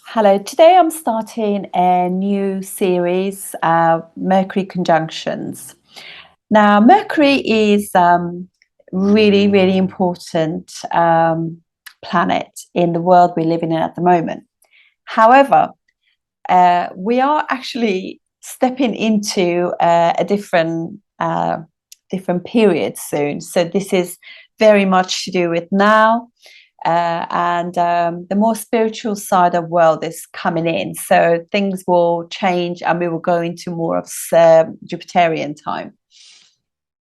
Hello, today I'm starting a new series, Mercury conjunctions. Now, Mercury is really, really important planet in the world we're living in at the moment. However, we are actually stepping into a different period soon. So this is very much to do with now. And the more spiritual side of the world is coming in. So things will change and we will go into more of Jupiterian time.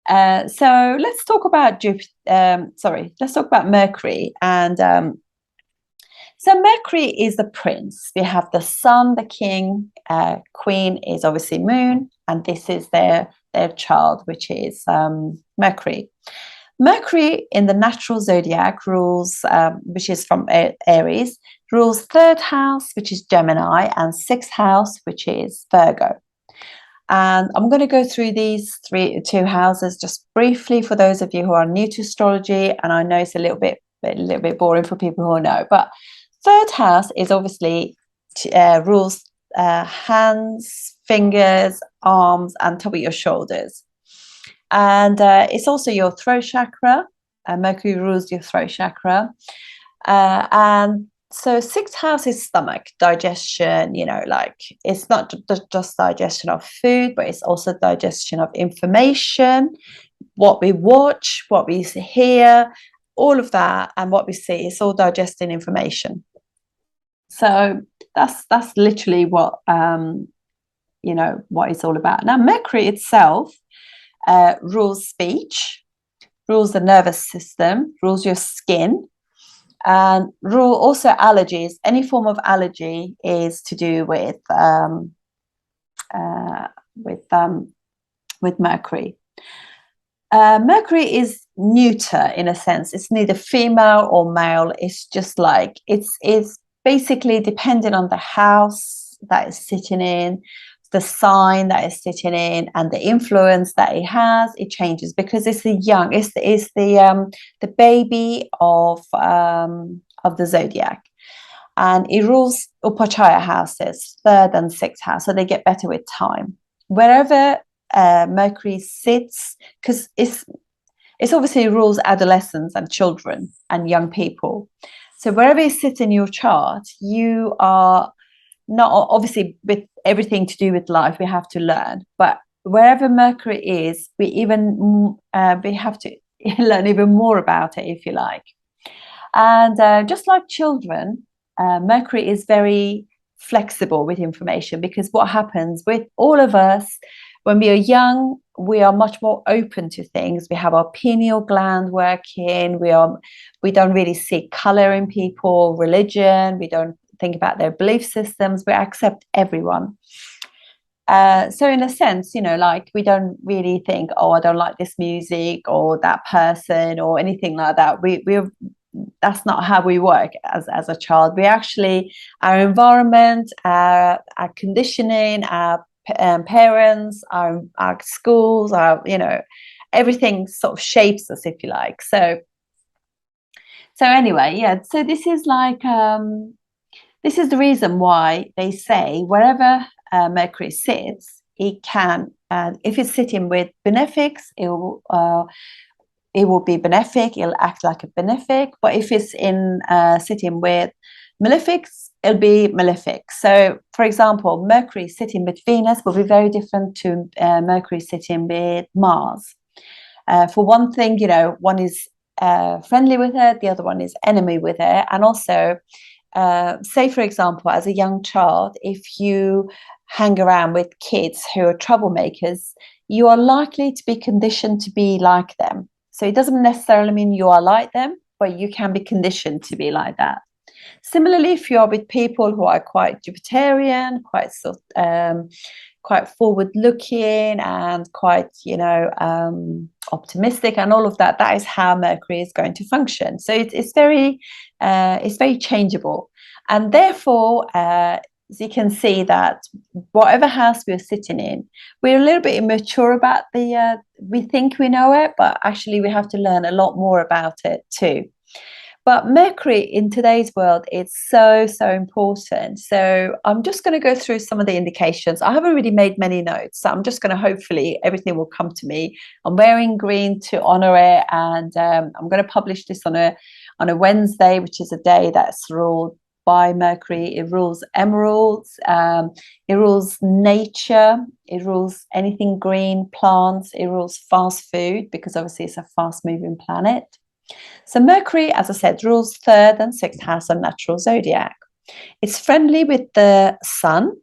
So let's talk about let's talk about Mercury. And so Mercury is the prince. We have the sun, the king, queen is obviously moon, and this is their child, which is Mercury. Mercury in the natural zodiac rules, which is from Aries, rules third house, which is Gemini, and sixth house, which is Virgo. And I'm going to go through these two houses just briefly for those of you who are new to astrology. And I know it's a little bit boring for people who know, but third house is obviously rules hands, fingers, arms, and top of your shoulders. And it's also your throat chakra. Mercury rules your throat chakra. And so sixth house is stomach, digestion, like it's not just digestion of food, but it's also digestion of information, what we watch, what we hear, all of that, and what we see. It's all digesting information. So that's literally what what it's all about. Now, Mercury itself rules speech, rules the nervous system, rules your skin, and rule also allergies. Any form of allergy is to do with Mercury. Mercury is neuter in a sense. It's neither female or male. It's just like it's basically dependent on the house that it's sitting in, the sign that it's sitting in, and the influence that it has. It changes because it's the baby of the zodiac, and it rules Upachaya houses, third and sixth house, so they get better with time. Wherever Mercury sits, because it's obviously rules adolescents and children and young people. So wherever it sits in your chart, you are not obviously with everything to do with life we have to learn, but wherever Mercury is, we have to learn even more about it, if you like. And just like children, Mercury is very flexible with information, because what happens with all of us when we are young, we are much more open to things. We have our pineal gland working. We don't really see color in people, religion. We don't think about their belief systems. We accept everyone. So in a sense, like we don't really think, oh, I don't like this music or that person or anything like that. That's not how we work as a child. We actually, our environment, our conditioning, our parents, our schools, everything sort of shapes us, if you like. So anyway, yeah. So this is like this is the reason why they say wherever Mercury sits, it can. If it's sitting with benefics, it will be benefic. It'll act like a benefic. But if it's in sitting with malefics, it'll be malefic. So, for example, Mercury sitting with Venus will be very different to Mercury sitting with Mars. For one thing, one is friendly with her, the other one is enemy with her. And also, say, for example, as a young child, if you hang around with kids who are troublemakers, you are likely to be conditioned to be like them. So it doesn't necessarily mean you are like them, but you can be conditioned to be like that. Similarly, if you are with people who are quite Jupiterian, quite forward-looking and quite, optimistic and all of that, that is how Mercury is going to function. So it's very changeable, and therefore, as you can see that whatever house we're sitting in, we're a little bit immature about we think we know it, but actually we have to learn a lot more about it too. But Mercury in today's world, it's so important. So I'm just going to go through some of the indications. I haven't really made many notes, so I'm just going to, hopefully everything will come to me. I'm wearing green to honor it, and I'm going to publish this on a Wednesday, which is a day that's ruled by Mercury. It rules emeralds, it rules nature, it rules anything green, plants, it rules fast food, because obviously it's a fast moving planet. So Mercury, as I said, rules third and sixth house of natural zodiac. It's friendly with the sun,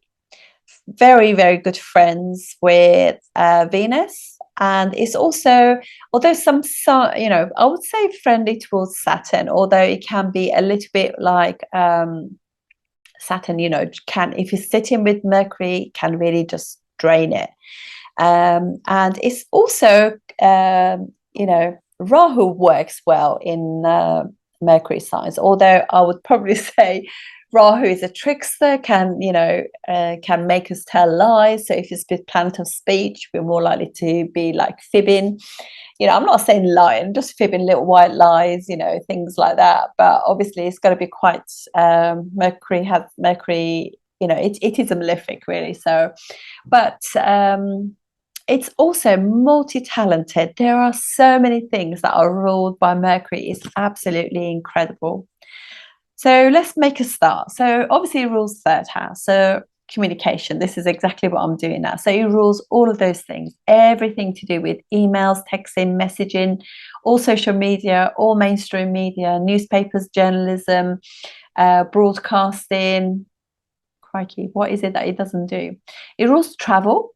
very good friends with Venus, and it's also, although some sun, I would say friendly towards Saturn, although it can be a little bit like Saturn, can, if you're sitting with Mercury, can really just drain it. And it's also, Rahu works well in Mercury signs, although I would probably say Rahu is a trickster, can make us tell lies. So if it's with planet of speech, we're more likely to be like fibbing. I'm not saying lying, just fibbing little white lies, things like that. But obviously it's got to be quite, Mercury, it is a malefic really. So, but it's also multi-talented. There are so many things that are ruled by Mercury. It's absolutely incredible. So let's make a start. So obviously it rules third house. So communication, this is exactly what I'm doing now. So it rules all of those things, everything to do with emails, texting, messaging, all social media, all mainstream media, newspapers, journalism, broadcasting. Crikey, what is it that it doesn't do? It rules travel.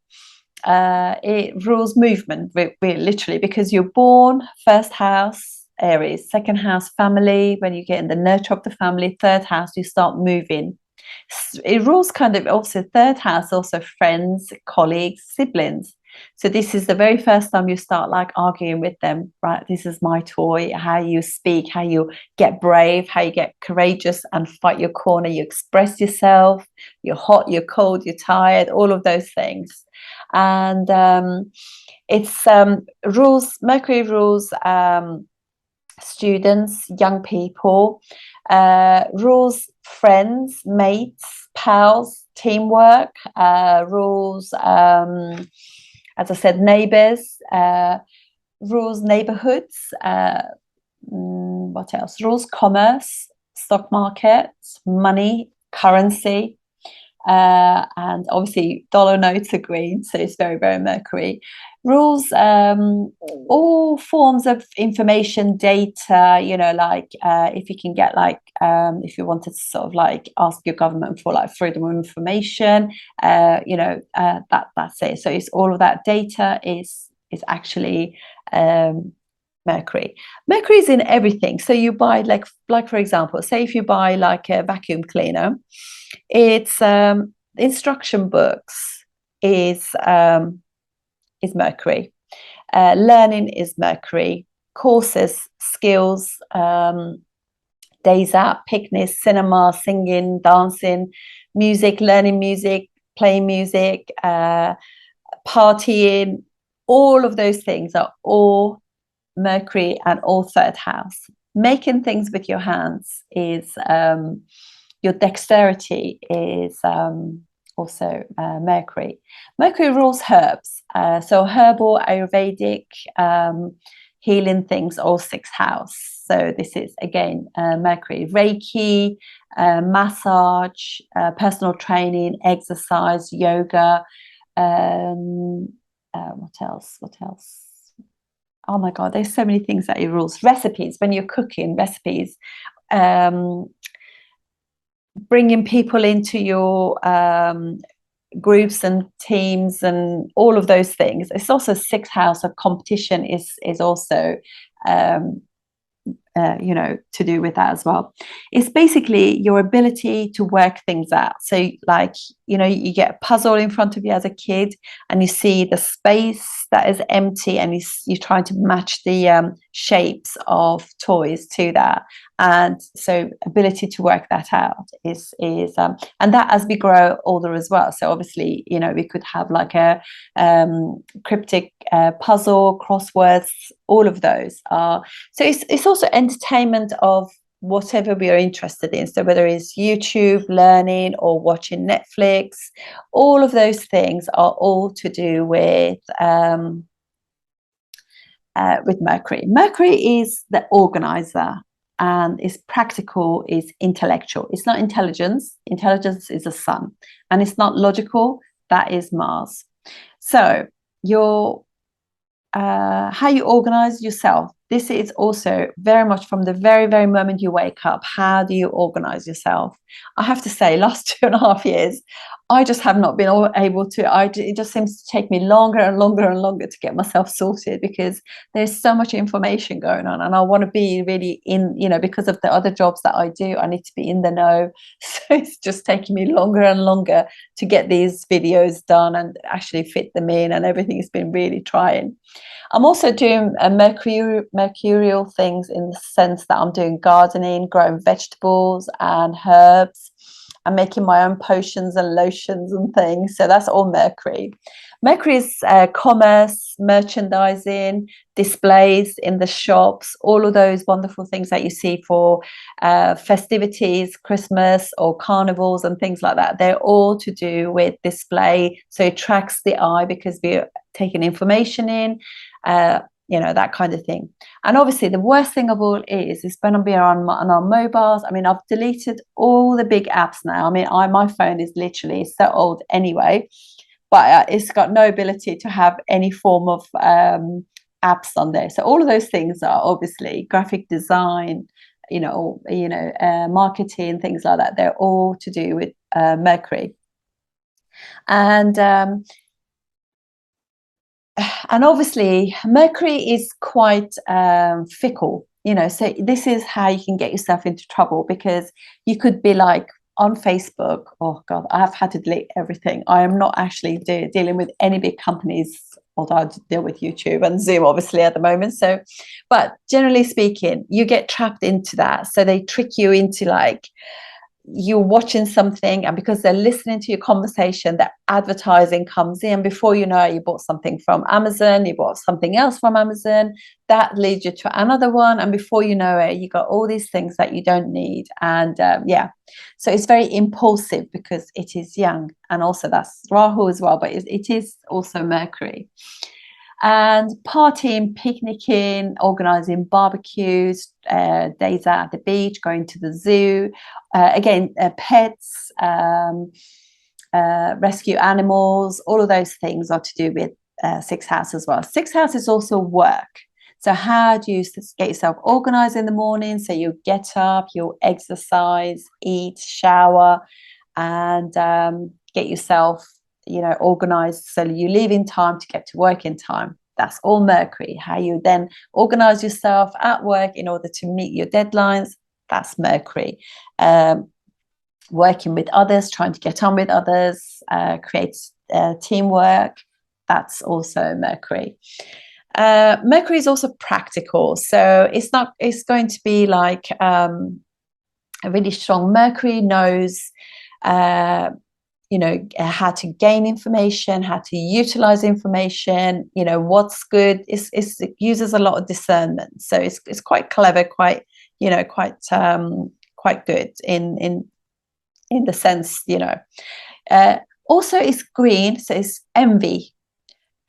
It rules movement, literally, because you're born first house Aries, second house family. When you get in the nurture of the family, third house, you start moving. It rules kind of also third house, also friends, colleagues, siblings. So this is the very first time you start like arguing with them, right? This is my toy. How you speak, how you get brave, how you get courageous and fight your corner. You express yourself. You're hot, you're cold, you're tired, all of those things. And it's Mercury rules students, young people, rules friends, mates, pals, teamwork, rules, as I said, neighbors, rules neighborhoods, what else? Rules commerce, stock market, money, currency, and obviously dollar notes are green, so it's very Mercury. Rules all forms of information, data, like if you can get like if you wanted to sort of like ask your government for like freedom of information, that's it. So it's all of that data is actually Mercury. Mercury is in everything. So you buy like for example, say if you buy like a vacuum cleaner, it's instruction books is Mercury. Learning is Mercury. Courses, skills, days out, picnics, cinema, singing, dancing, music, learning music, playing music, partying, all of those things are all Mercury and all third house. Making things with your hands is your dexterity is also Mercury. Mercury rules herbs, so herbal, Ayurvedic, healing things, all sixth house. So this is again Mercury. Reiki, massage, personal training, exercise, yoga. What else? Oh my God, there's so many things that it rules. Recipes, when you're cooking, recipes. Bringing people into your groups and teams and all of those things. It's also sixth house of competition is also to do with that as well. It's basically your ability to work things out. So like, you get a puzzle in front of you as a kid and you see the space that is empty and you're trying to match the shapes of toys to that. And so ability to work that out is and that as we grow older as well. So obviously, we could have like a cryptic puzzle, crosswords, all of those are. So it's also entertainment of whatever we are interested in. So whether it's YouTube, learning, or watching Netflix, all of those things are all to do with Mercury. Mercury is the organizer, and is practical, is intellectual. It's not intelligence. Intelligence is the sun, and it's not logical. That is Mars. So your how you organize yourself. This is also very much from the very, very moment you wake up. How do you organize yourself? I have to say, last 2.5 years, I just have not been able to. It just seems to take me longer and longer and longer to get myself sorted, because there's so much information going on, and I want to be really in, because of the other jobs that I do, I need to be in the know. So it's just taking me longer and longer to get these videos done and actually fit them in, and everything has been really trying. I'm also doing mercurial things, in the sense that I'm doing gardening, growing vegetables and herbs, and making my own potions and lotions and things. So that's all Mercury. Mercury is commerce, merchandising, displays in the shops, all of those wonderful things that you see for festivities, Christmas or carnivals and things like that. They're all to do with display. So it tracks the eye, because we're taking information in, that kind of thing. And obviously the worst thing of all is when we are on our mobiles. I mean, I've deleted all the big apps now. I mean, my phone is literally so old anyway, but it's got no ability to have any form of apps on there. So all of those things are obviously graphic design, marketing, things like that. They're all to do with Mercury. And obviously Mercury is quite fickle, so this is how you can get yourself into trouble, because you could be like on Facebook. Oh God, I've had to delete everything. I am not actually dealing with any big companies, although I deal with YouTube and Zoom obviously at the moment. So, but generally speaking, you get trapped into that. So they trick you into like, you're watching something, and because they're listening to your conversation, that advertising comes in. Before you know it, you bought something from Amazon, you bought something else from Amazon, that leads you to another one, and before you know it, you got all these things that you don't need. And so it's very impulsive, because it is young, and also that's Rahu as well, but it is also Mercury. And partying, picnicking, organizing barbecues, days out at the beach, going to the zoo, pets, rescue animals, all of those things are to do with sixth house as well. Sixth house is also work. So how do you get yourself organized in the morning? So you get up, you exercise, eat, shower, and get yourself organized, so you leave in time to get to work in time. That's all Mercury. How you then organize yourself at work in order to meet your deadlines, that's Mercury. Working with others, trying to get on with others, create teamwork, that's also Mercury. Mercury is also practical, so it's going to be like a really strong. Mercury knows how to gain information, how to utilize information, what's good. It uses a lot of discernment, so it's quite clever, quite good in the sense, also it's green, so it's envy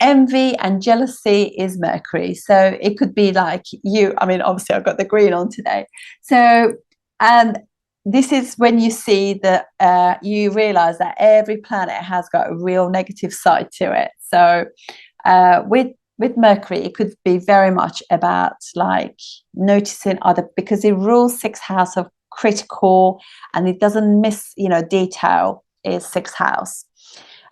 and jealousy is Mercury. So it could be like you. I mean, obviously I've got the green on today, so, and this is when you see that you realize that every planet has got a real negative side to it. So with Mercury, it could be very much about like noticing other, because it rules sixth house of critical, and it doesn't miss detail, is sixth house.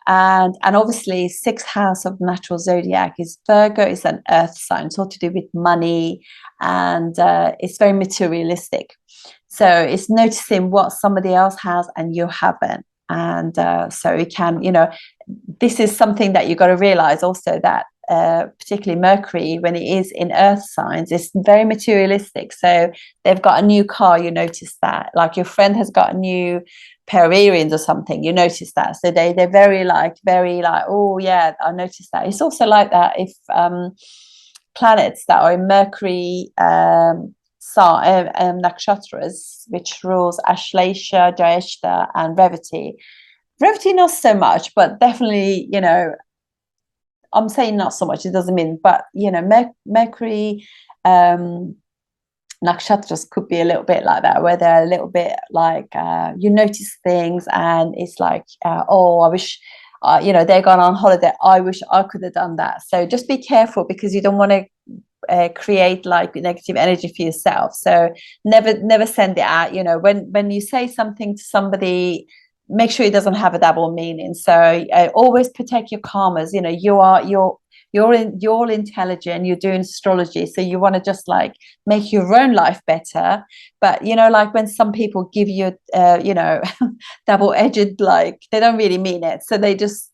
And obviously sixth house of natural zodiac is Virgo. Is an earth sign. It's all to do with money, and it's very materialistic. So it's noticing what somebody else has and you haven't. And so it can, this is something that you've got to realize also, that particularly Mercury, when it is in earth signs, it's very materialistic. So they've got a new car, you notice that. Like your friend has got a new pair of earrings or something, you notice that. So they're very like, oh yeah, I noticed that. It's also like that if planets that are in Mercury nakshatras, which rules Ashlesha, Jyeshta, and Revati. Revati not so much, but definitely, I'm saying not so much, it doesn't mean, but Mercury nakshatras could be a little bit like that, where they're a little bit like you notice things and it's like, oh, I wish they're gone on holiday, I wish I could have done that. So just be careful, because you don't want to create like negative energy for yourself. So never send it out. When you say something to somebody, make sure it doesn't have a double meaning. So always protect your karmas. You're intelligent, you're doing astrology, so you want to just like make your own life better. But like when some people give you double-edged, like they don't really mean it, so they just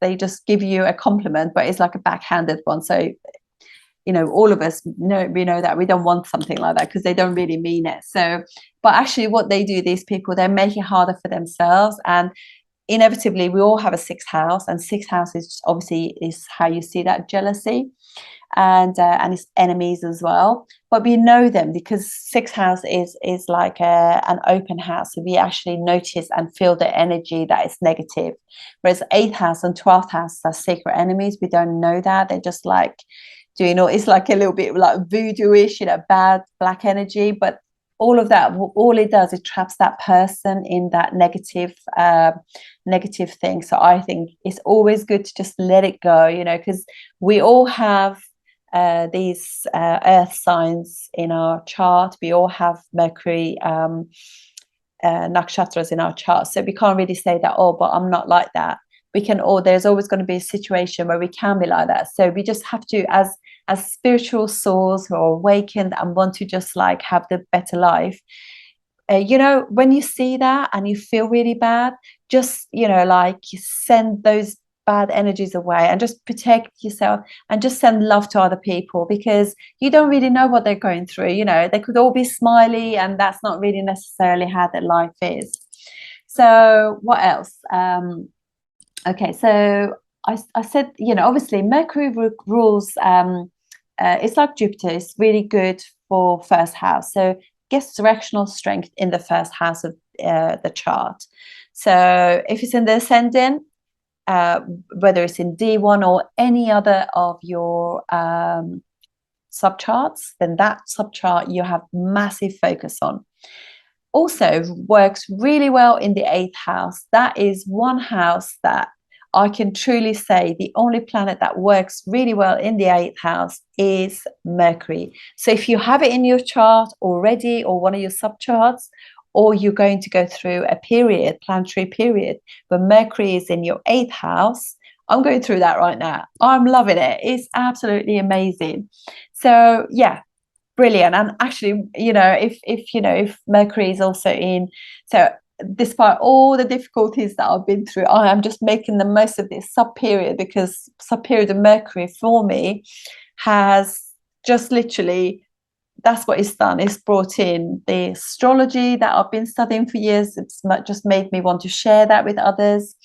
give you a compliment, but it's like a backhanded one. So all of us know, we know that we don't want something like that, because they don't really mean it. So, but actually what they do, these people, they make it harder for themselves. And inevitably we all have a sixth house, and sixth house is obviously is how you see that jealousy, and it's enemies as well. But we know them because sixth house is like an open house, so we actually notice and feel the energy that is negative, whereas eighth house and 12th house are secret enemies. We don't know that, they're just like doing it's like a little bit like voodoo-ish, bad black energy. But all of that, all it does, it traps that person in that negative thing. So I think it's always good to just let it go, because we all have these earth signs in our chart. We all have Mercury nakshatras in our chart, so we can't really say that, oh, but I'm not like that. We can there's always going to be a situation where we can be like that. So we just have to, as spiritual souls who are awakened and want to just like have the better life, when you see that and you feel really bad, just like you send those bad energies away and just protect yourself, and just send love to other people, because you don't really know what they're going through. They could all be smiley, and that's not really necessarily how their life is. So what else? Okay, so I said, obviously Mercury rules, it's like Jupiter, it's really good for first house. So gets directional strength in the first house of the chart. So if it's in the ascendant, whether it's in D1 or any other of your subcharts, then that subchart you have massive focus on. Also works really well in the eighth house. That is one house that I can truly say the only planet that works really well in the eighth house is Mercury. So if you have it in your chart already, or one of your subcharts, or you're going to go through a planetary period, where Mercury is in your eighth house, I'm going through that right now. I'm loving it. It's absolutely amazing. So yeah, brilliant. And actually, if Mercury is also in, so despite all the difficulties that I've been through, I am just making the most of this sub period, because sub period of Mercury for me has just literally, that's what it's done. It's brought in the astrology that I've been studying for years. It's just made me want to share that with others.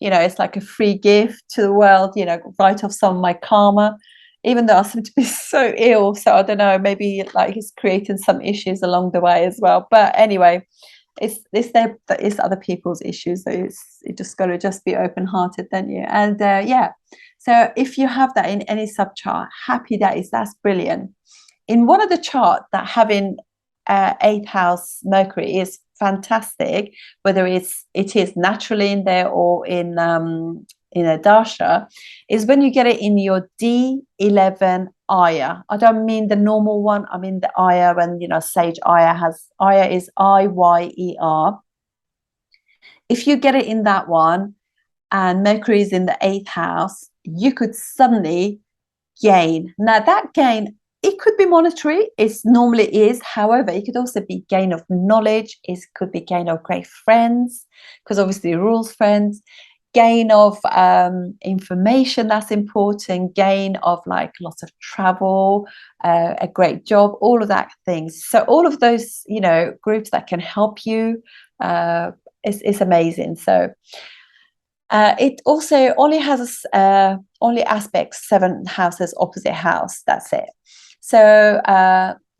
It's like a free gift to the world, write off some of my karma, even though I seem to be so ill. So I don't know, maybe like he's creating some issues along the way as well. But anyway, it's other people's issues. So you just got to just be open-hearted, don't you? And yeah, so if you have that in any subchart, happy days, that's brilliant. In one of the chart that having eighth house Mercury is fantastic, whether it is naturally in there or in a dasha, is when you get it in your D11 Aya. I don't mean the normal one, I mean the Aya, when Sage Aya is Iyer. If you get it in that one and Mercury is in the eighth house, you could suddenly gain. Now that gain, it could be monetary, it's normally is. However, it could also be gain of knowledge, it could be gain of great friends, because obviously rules friends, gain of information that's important, gain of like lots of travel, a great job, all of that things. So all of those groups that can help you is amazing. So it also only has only aspects 7 houses opposite house, that's it. So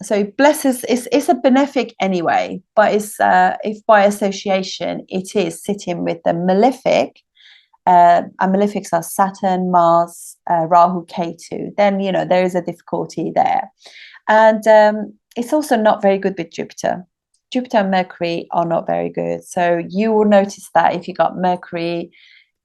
so blesses is a benefic anyway, but it's if by association it is sitting with the malefic, and malefics are Saturn, Mars, Rahu, Ketu, then there is a difficulty there. And it's also not very good with Jupiter. Jupiter and Mercury are not very good. So you will notice that if you got Mercury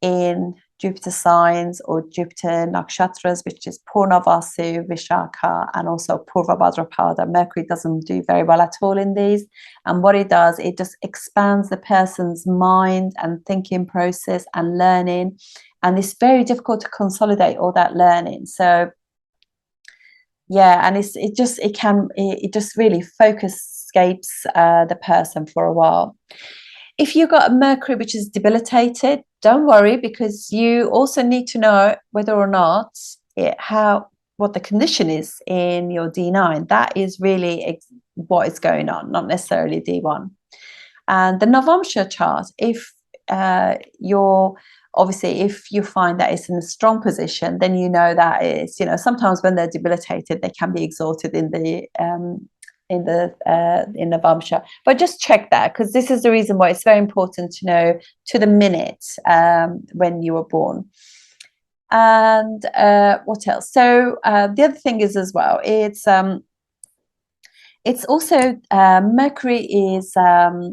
in Jupiter signs or Jupiter nakshatras, which is Purnavasu, Vishaka, and also Purva Bhadrapada, Mercury doesn't do very well at all in these. And what it does, it just expands the person's mind and thinking process and learning. And it's very difficult to consolidate all that learning. So yeah, and it just really focuscapes the person for a while. If you've got a Mercury which is debilitated, don't worry, because you also need to know whether or not what the condition is in your D9. That is really what is going on, not necessarily D1. And the Navamsha chart, if if you find that it's in a strong position, then that is, sometimes when they're debilitated, they can be exalted in the Navamsha. But just check that, because this is the reason why it's very important to know to the minute when you were born. And what else? So the other thing is as well, it's also Mercury is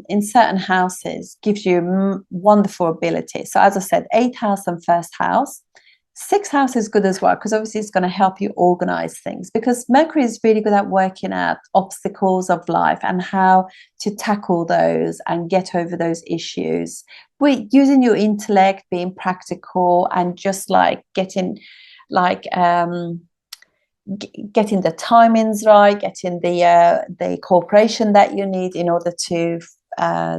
in certain houses gives you wonderful ability. So as I said, 8th house and 1st house. 6th house is good as well, because obviously it's going to help you organize things, because Mercury is really good at working at obstacles of life and how to tackle those and get over those issues with using your intellect, being practical, and just like getting the timings right, getting the cooperation that you need in order to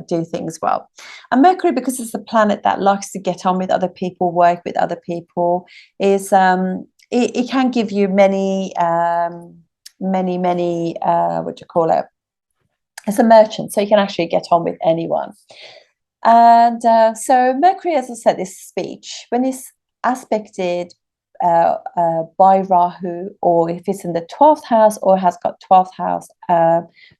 do things well. And Mercury, because it's a planet that likes to get on with other people, work with other people, is it can give you many what do you call it? It's a merchant, so you can actually get on with anyone. And so Mercury, as I said, is speech. When it's aspected by Rahu, or if it's in the 12th house or has got 12th house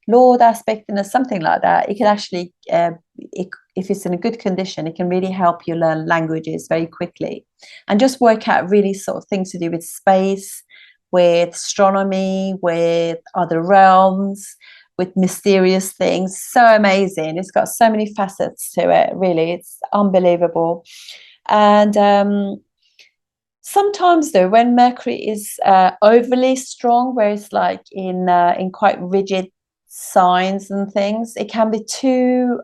Lord aspect or something like that, it can actually, if it's in a good condition, it can really help you learn languages very quickly and just work out really sort of things to do with space, with astronomy, with other realms, with mysterious things. So amazing. It's got so many facets to it, really. It's unbelievable. And sometimes though, when Mercury is overly strong, where it's like in quite rigid signs and things, it can be too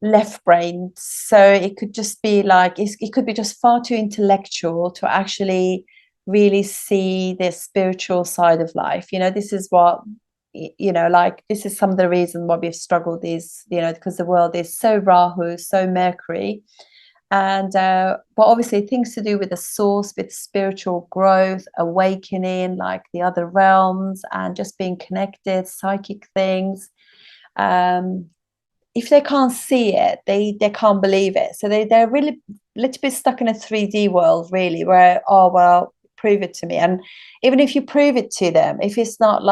left-brained. So it could just be like, it could be just far too intellectual to actually really see the spiritual side of life. This is what, this is some of the reason why we've struggled because the world is so Rahu, so Mercury. And but obviously things to do with the source, with spiritual growth, awakening, like the other realms, and just being connected, psychic things. If they can't see it, they can't believe it. So they're really a little bit stuck in a 3D world, really, where, oh, well, prove it to me. And even if you prove it to them, if it's not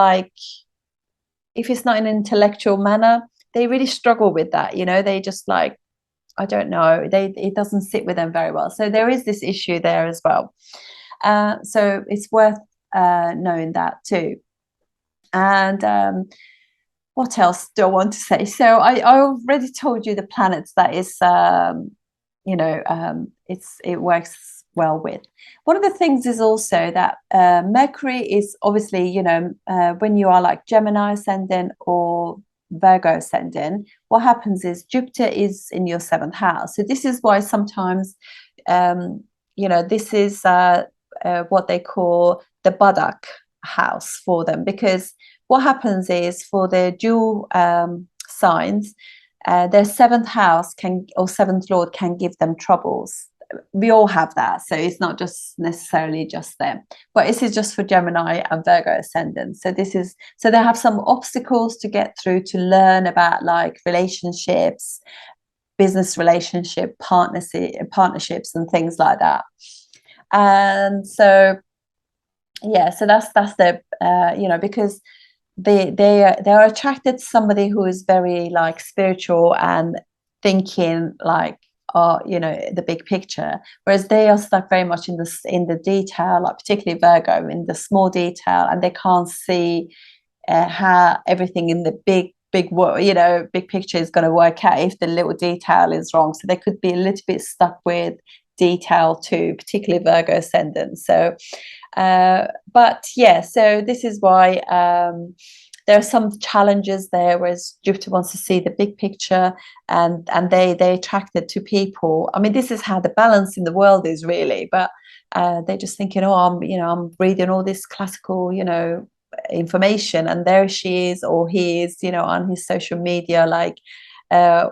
in an intellectual manner, they really struggle with that. They just like, I don't know, it doesn't sit with them very well. So there is this issue there as well. So it's worth knowing that too. And what else do I want to say? So I already told you the planets that is, it works well with. One of the things is also that Mercury is obviously, when you are like Gemini ascendant or Virgo ascendant, what happens is Jupiter is in your 7th house. So this is why sometimes, this is what they call the Badak house for them, because what happens is for the dual signs, their 7th house or 7th lord can give them troubles. We all have that, so it's not just necessarily just them, but this is just for Gemini and Virgo ascendant. So they have some obstacles to get through to learn about, like relationships, business relationship, partnerships and things like that. And so Yeah, so that's the because they are attracted to somebody who is very like spiritual and thinking like the big picture, whereas they are stuck very much in the detail, like particularly Virgo, in the small detail, and they can't see how everything in the big picture is going to work out if the little detail is wrong. So they could be a little bit stuck with detail too, particularly Virgo ascendant. So but yeah, so this is why there are some challenges there, whereas Jupiter wants to see the big picture, and they attracted to people. I mean, this is how the balance in the world is really, but they're just thinking, oh, I'm reading all this classical, information, and there she is, or he is, on his social media, like uh,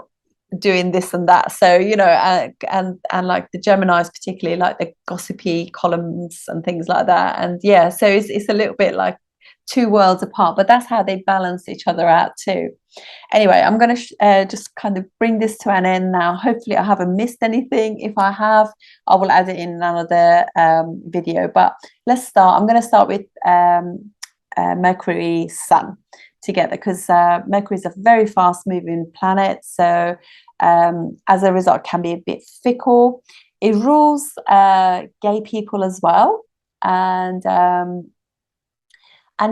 doing this and that. So and like the Geminis particularly like the gossipy columns and things like that. And yeah, so it's a little bit like two worlds apart, but that's how they balance each other out too. Anyway, I'm going to just kind of bring this to an end now. Hopefully I haven't missed anything. If I have, I will add it in another video, but let's start. I'm going to start with Mercury Sun together, because Mercury is a very fast moving planet, so as a result can be a bit fickle. It rules gay people as well, and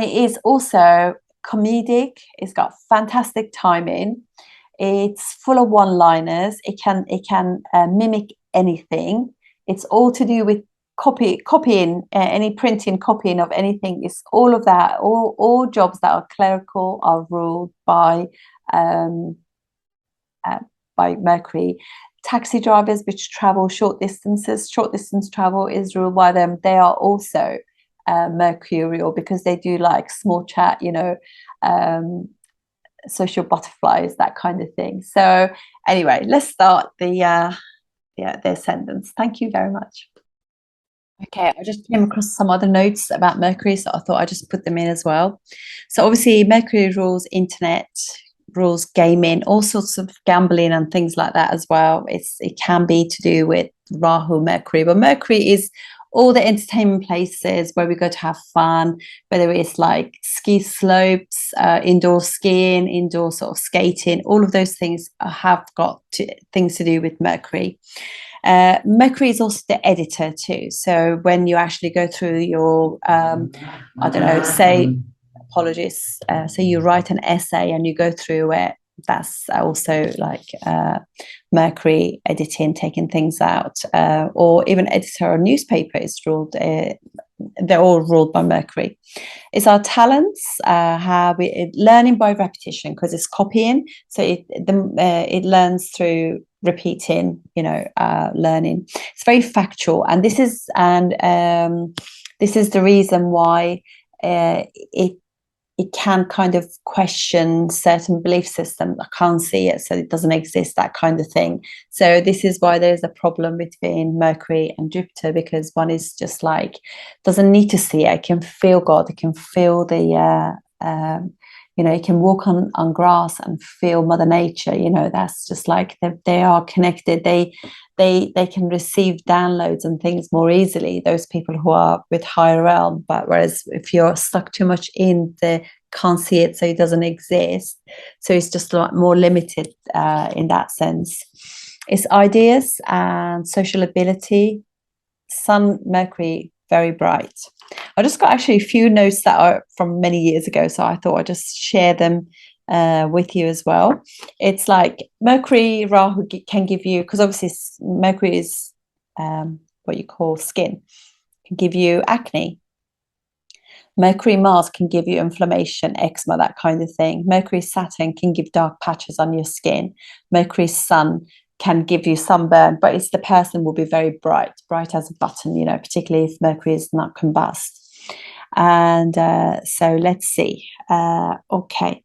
it is also comedic. It's got fantastic timing. It's full of one-liners. It can mimic anything. It's all to do with copying, any printing, copying of anything. Is all of that. All jobs that are clerical are ruled um, by Mercury. Taxi drivers which travel short distances, short distance travel is ruled by them. They are also Mercurial, because they do like small chat, social butterflies, that kind of thing. So anyway, let's start the ascendants. Thank you very much. Okay, I just came across some other notes about Mercury, so I thought I'd just put them in as well. So obviously Mercury rules internet, rules gaming, all sorts of gambling and things like that as well. It can be to do with Rahu, Mercury, but Mercury is all the entertainment places where we go to have fun, whether it's like ski slopes, indoor skiing, indoor sort of skating, all of those things have got things to do with Mercury. Mercury is also the editor too. So when you actually go through your, I don't know, say, apologies, so you write an essay and you go through it, that's also like Mercury editing, taking things out, or even editor or newspaper is ruled. They're all ruled by Mercury. It's our talents, how we learning by repetition, because it's copying. So it learns through repeating, learning. It's very factual, and this is the reason why it can kind of question certain belief systems. I can't see it, so it doesn't exist, that kind of thing. So this is why there's a problem between Mercury and Jupiter, because one is just like, doesn't need to see it. It can feel God. It can feel it can walk on grass and feel Mother Nature. That's just like they are connected. They can receive downloads and things more easily, those people who are with higher realm. But whereas if you're stuck too much in the can't see it, so it doesn't exist, so it's just a lot more limited in that sense. It's ideas and social ability. Sun, Mercury, very bright. I just got actually a few notes that are from many years ago, so I thought I'd just share them with you as well. It's like Mercury, Rahu can give you, because obviously Mercury is what you call skin, can give you acne. Mercury, Mars can give you inflammation, eczema, that kind of thing. Mercury, Saturn can give dark patches on your skin. Mercury, Sun can give you sunburn, but it's the person will be very bright as a button, particularly if Mercury is not combust. And so let's see. Okay.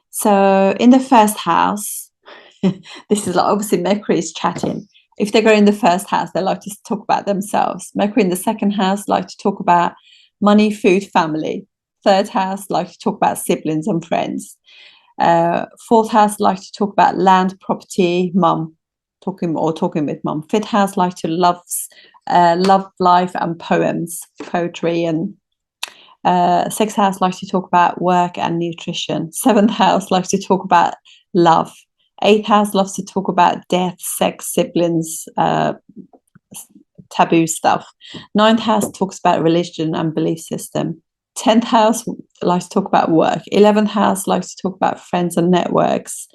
So in the first house, this is like, obviously Mercury is chatting. If they go in the first house, they like to talk about themselves. Mercury in the second house like to talk about money, food, family. Third house like to talk about siblings and friends. Fourth house like to talk about land, property, mum, talking with mum. Fifth house like to love life and poems, poetry, and Sixth house likes to talk about work and nutrition. Seventh house likes to talk about love. Eighth house loves to talk about death, sex, siblings, taboo stuff. Ninth house talks about religion and belief system. 10th house likes to talk about work. 11th house likes to talk about friends and networks.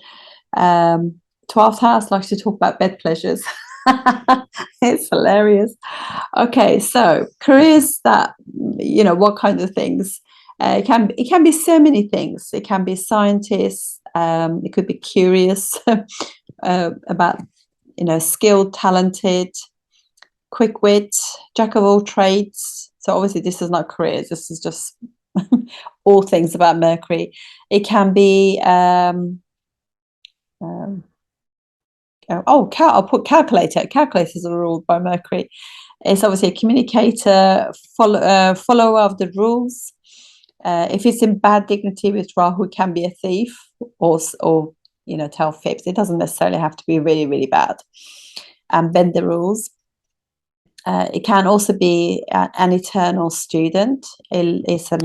12th house likes to talk about bed pleasures. It's hilarious. Okay, so careers that, what kind of things? It can be so many things. It can be scientists. It could be curious about, skilled, talented, quick wit, jack of all trades. So obviously this is not careers. This is just all things about Mercury. It can be I'll put calculator. Calculators are ruled by Mercury. It's obviously a communicator, follower of the rules. If it's in bad dignity with Rahu, it can be a thief or tell fibs. It doesn't necessarily have to be really, really bad and bend the rules. It can also be an eternal student. It's a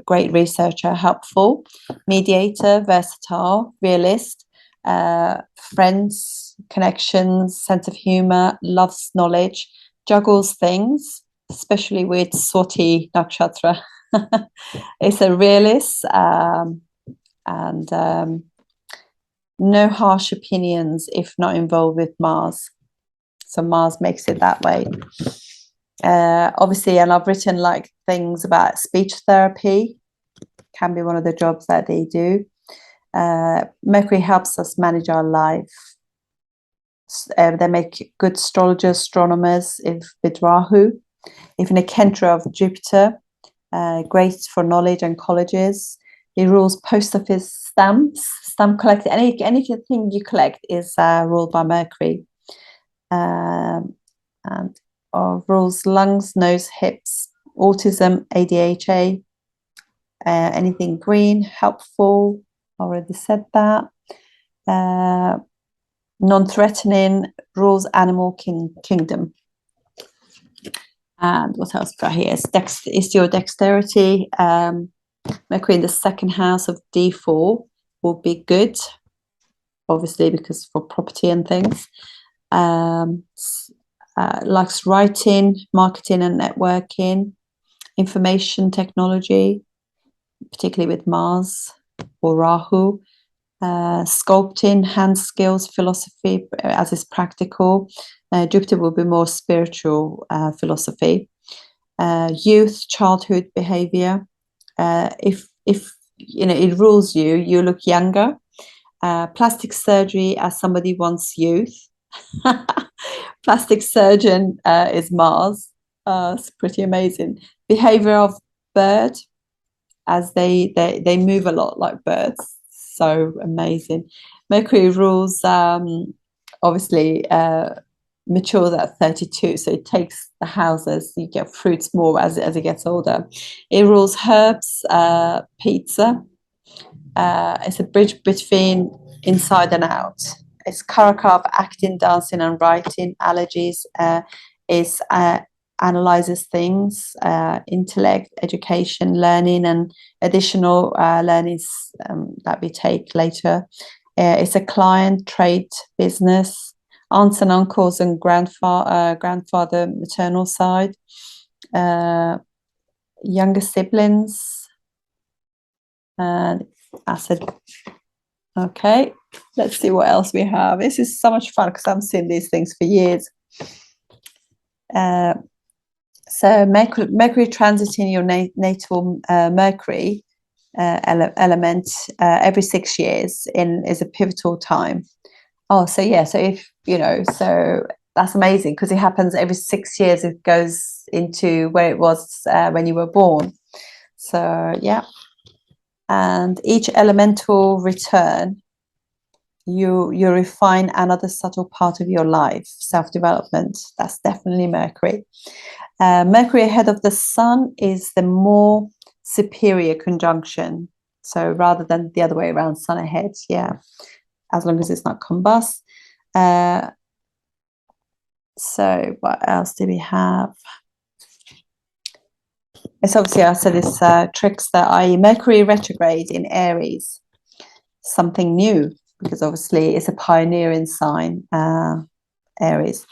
great researcher, helpful, mediator, versatile, realist, friends, connections, sense of humor, loves knowledge, juggles things, especially with Swati Nakshatra. It's a realist and no harsh opinions if not involved with Mars. So Mars makes it that way. Obviously, and I've written like things about speech therapy, can be one of the jobs that they do. Mercury helps us manage our life. They make good astrologers, astronomers with Rahu. Even a Kendra of Jupiter, great for knowledge and colleges. He rules post office stamps, stamp collecting. Anything you collect is ruled by Mercury. And rules lungs, nose, hips, autism, ADHD, anything green, helpful. Already said that. Non-threatening, rules animal kingdom. And what else got here? It's your dexterity. Mercury in the second house of D4 will be good, obviously, because for property and things. Likes writing, marketing and networking, information technology, particularly with Mars or Rahu, sculpting, hand skills, philosophy as is practical. Jupiter will be more spiritual philosophy. Youth, childhood behavior. If it rules you look younger. Plastic surgery as somebody wants youth. Plastic surgeon is Mars. It's pretty amazing. Behavior of bird, as they move a lot like birds. So amazing. Mercury rules obviously matures at 32, so it takes the houses. You get fruits more as it gets older. It rules herbs, pizza. It's a bridge between inside and out. It's Karaka of acting, dancing, and writing. Allergies is analyzes things, intellect, education, learning, and additional learnings that we take later. It's a client, trade, business, aunts and uncles, and grandfather, maternal side, younger siblings, and acid. Okay, let's see what else we have. This is so much fun because I've seen these things for years. So Mercury transiting your natal Mercury element every 6 years is a pivotal time. Oh, so yeah, so if so that's amazing because it happens every 6 years. It goes into where it was when you were born. So yeah. And each elemental return, you refine another subtle part of your life, self-development. That's definitely Mercury. Mercury ahead of the Sun is the more superior conjunction. So rather than the other way around, Sun ahead, yeah, as long as it's not combust. So what else do we have? It's obviously, I said it's trickster, i.e. Mercury retrograde in Aries, something new, because obviously it's a pioneering sign, Aries.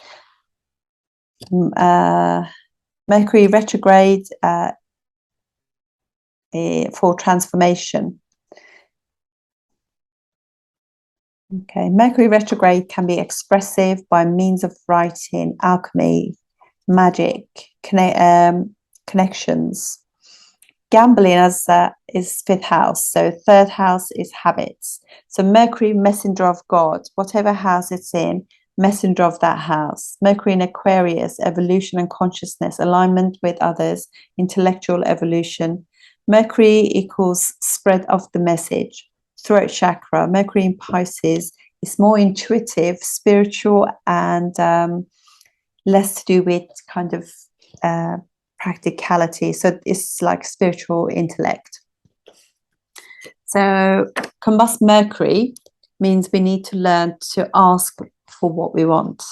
Mercury retrograde for transformation. Okay, Mercury retrograde can be expressive by means of writing, alchemy, magic, connections. Gambling as is 5th house, so 3rd house is habits. So Mercury, messenger of God, whatever house it's in, messenger of that house. Mercury in Aquarius, evolution and consciousness, alignment with others, intellectual evolution. Mercury equals spread of the message, throat chakra. Mercury in Pisces is more intuitive, spiritual, and less to do with kind of practicality. So it's like spiritual intellect. So combust Mercury means we need to learn to ask for what we want.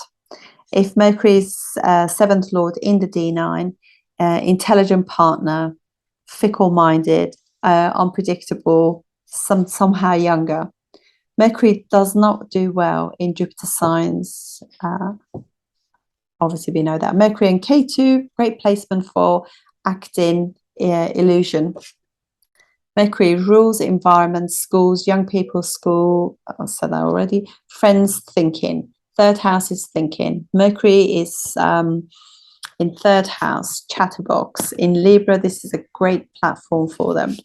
If Mercury's 7th lord in the D9, intelligent partner, fickle-minded, unpredictable, somehow younger. Mercury does not do well in Jupiter signs. Obviously, we know that. Mercury and Ketu, great placement for acting illusion. Mercury rules environment, schools, young people's school. I said that already. Friends, thinking. 3rd house is thinking. Mercury is in 3rd house, chatterbox. In Libra, this is a great platform for them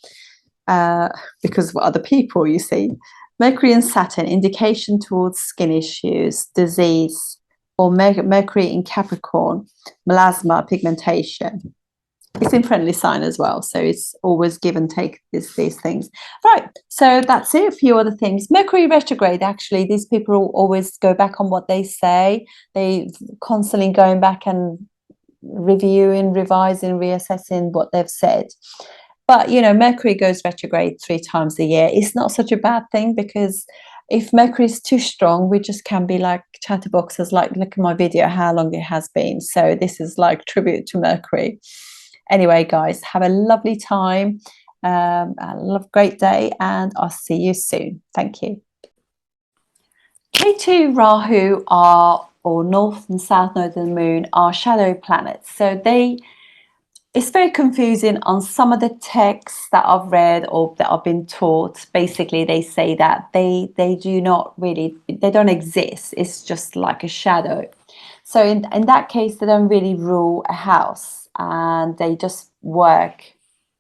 because of other people, you see. Mercury and Saturn, indication towards skin issues, disease, or Mercury in Capricorn, melasma, pigmentation. It's in friendly sign as well, so it's always give and take these things. Right, so that's it. A few other things. Mercury retrograde, actually, these people always go back on what they say. They constantly going back and reviewing, revising, reassessing what they've said. But, you know, Mercury goes retrograde 3 times a year. It's not such a bad thing, because if Mercury is too strong, we just can be like chatterboxes, like, look at my video, how long it has been. So this is like tribute to Mercury. Anyway, guys, have a lovely time. A great day, and I'll see you soon. Thank you. Ketu, Rahu are, or north and south node of the moon, are shadow planets. So it's very confusing on some of the texts that I've read or that I've been taught. Basically, they say that they do not really, they don't exist. It's just like a shadow. So in that case, they don't really rule a house, and they just work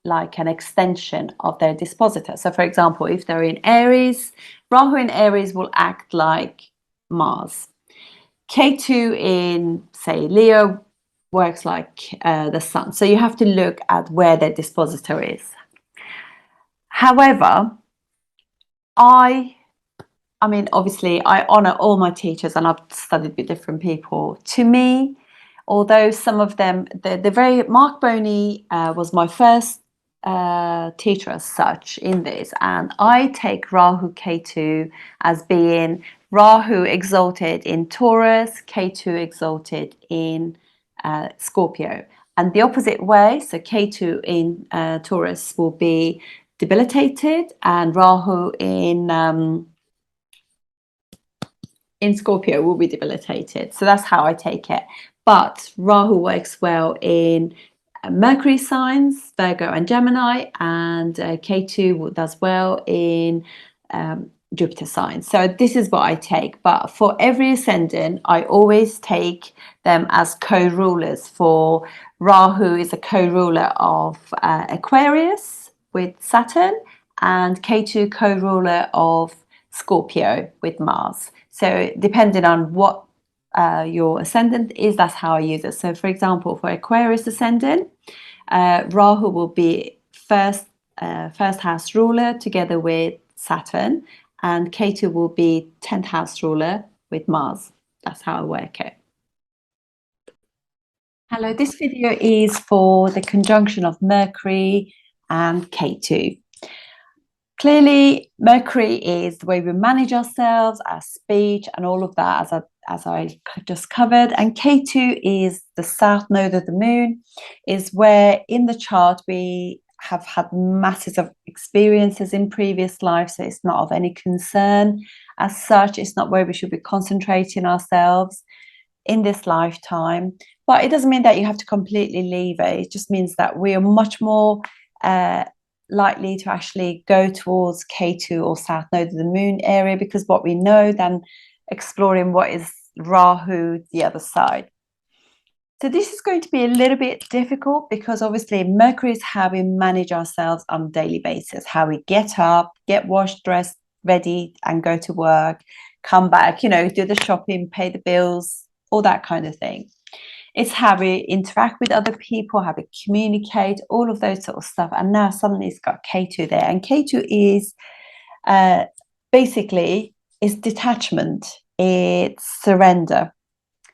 like an extension of their dispositor. So for example, if they're in Aries, Rahu in Aries will act like Mars. Ketu in, say, Leo works like the sun. So you have to look at where their dispositor is. However, I mean, obviously, I honor all my teachers, and I've studied with different people. To me, although some of them, Mark Boney was my first teacher as such in this, and I take Rahu Ketu as being Rahu exalted in Taurus, Ketu exalted in Scorpio, and the opposite way. So Ketu in Taurus will be debilitated, and Rahu in Scorpio will be debilitated. So that's how I take it. But Rahu works well in Mercury signs, Virgo and Gemini, and Ketu does well in Jupiter signs. So this is what I take. But for every ascendant, I always take them as co-rulers. For Rahu is a co-ruler of Aquarius with Saturn, and Ketu co-ruler of Scorpio with Mars. So depending on what your ascendant is, that's how I use it. So for example, for Aquarius ascendant, Rahu will be first house ruler together with Saturn, and Ketu will be 10th house ruler with Mars. That's how I work it. Hello, this video is for the conjunction of Mercury and Ketu. Clearly, Mercury is the way we manage ourselves, our speech, and all of that, as I just covered. And Ketu is the south node of the moon, is where in the chart we have had masses of experiences in previous lives, so it's not of any concern as such. It's not where we should be concentrating ourselves in this lifetime, but it doesn't mean that you have to completely leave it. It just means that we are much more likely to actually go towards Ketu or south node of the moon area, because what we know, than exploring what is Rahu, the other side. So this is going to be a little bit difficult, because obviously Mercury is how we manage ourselves on a daily basis, how we get up, get washed, dressed, ready, and go to work, come back, you know, do the shopping, pay the bills, all that kind of thing. It's how we interact with other people, how we communicate, all of those sort of stuff. And now suddenly it's got Ketu there. And Ketu is basically is detachment, it's surrender.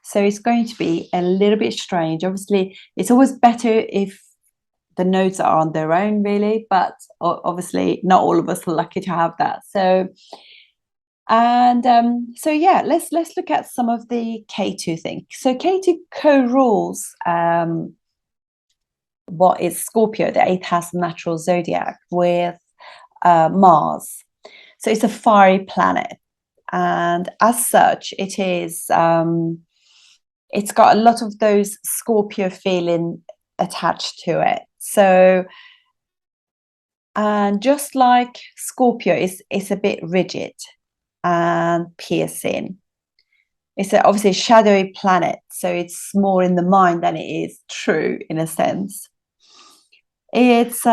So it's going to be a little bit strange. Obviously, it's always better if the nodes are on their own, really, but obviously not all of us are lucky to have that. So, and so yeah, let's look at some of the Ketu things. So Ketu co-rules what is Scorpio, the 8th house of natural zodiac, with Mars. So it's a fiery planet, and as such, it is. It's got a lot of those Scorpio feeling attached to it. So, and just like Scorpio, it's a bit rigid and piercing. It's obviously a shadowy planet, so it's more in the mind than it is true, in a sense. It's